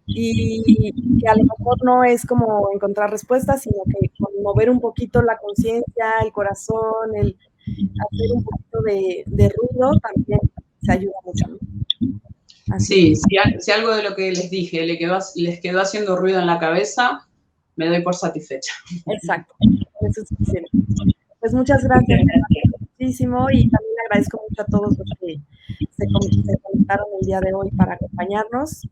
Speaker 1: y que a lo mejor no es como encontrar respuestas, sino que mover un poquito la conciencia, el corazón, el hacer un poquito de ruido también se ayuda mucho, ¿no?
Speaker 2: Sí, si algo de lo que les dije les quedó haciendo ruido en la cabeza, me doy por satisfecha.
Speaker 1: Exacto, eso es suficiente. Pues muchas gracias, muchísimo, y también agradezco mucho a todos los que se conectaron el día de hoy para acompañarnos.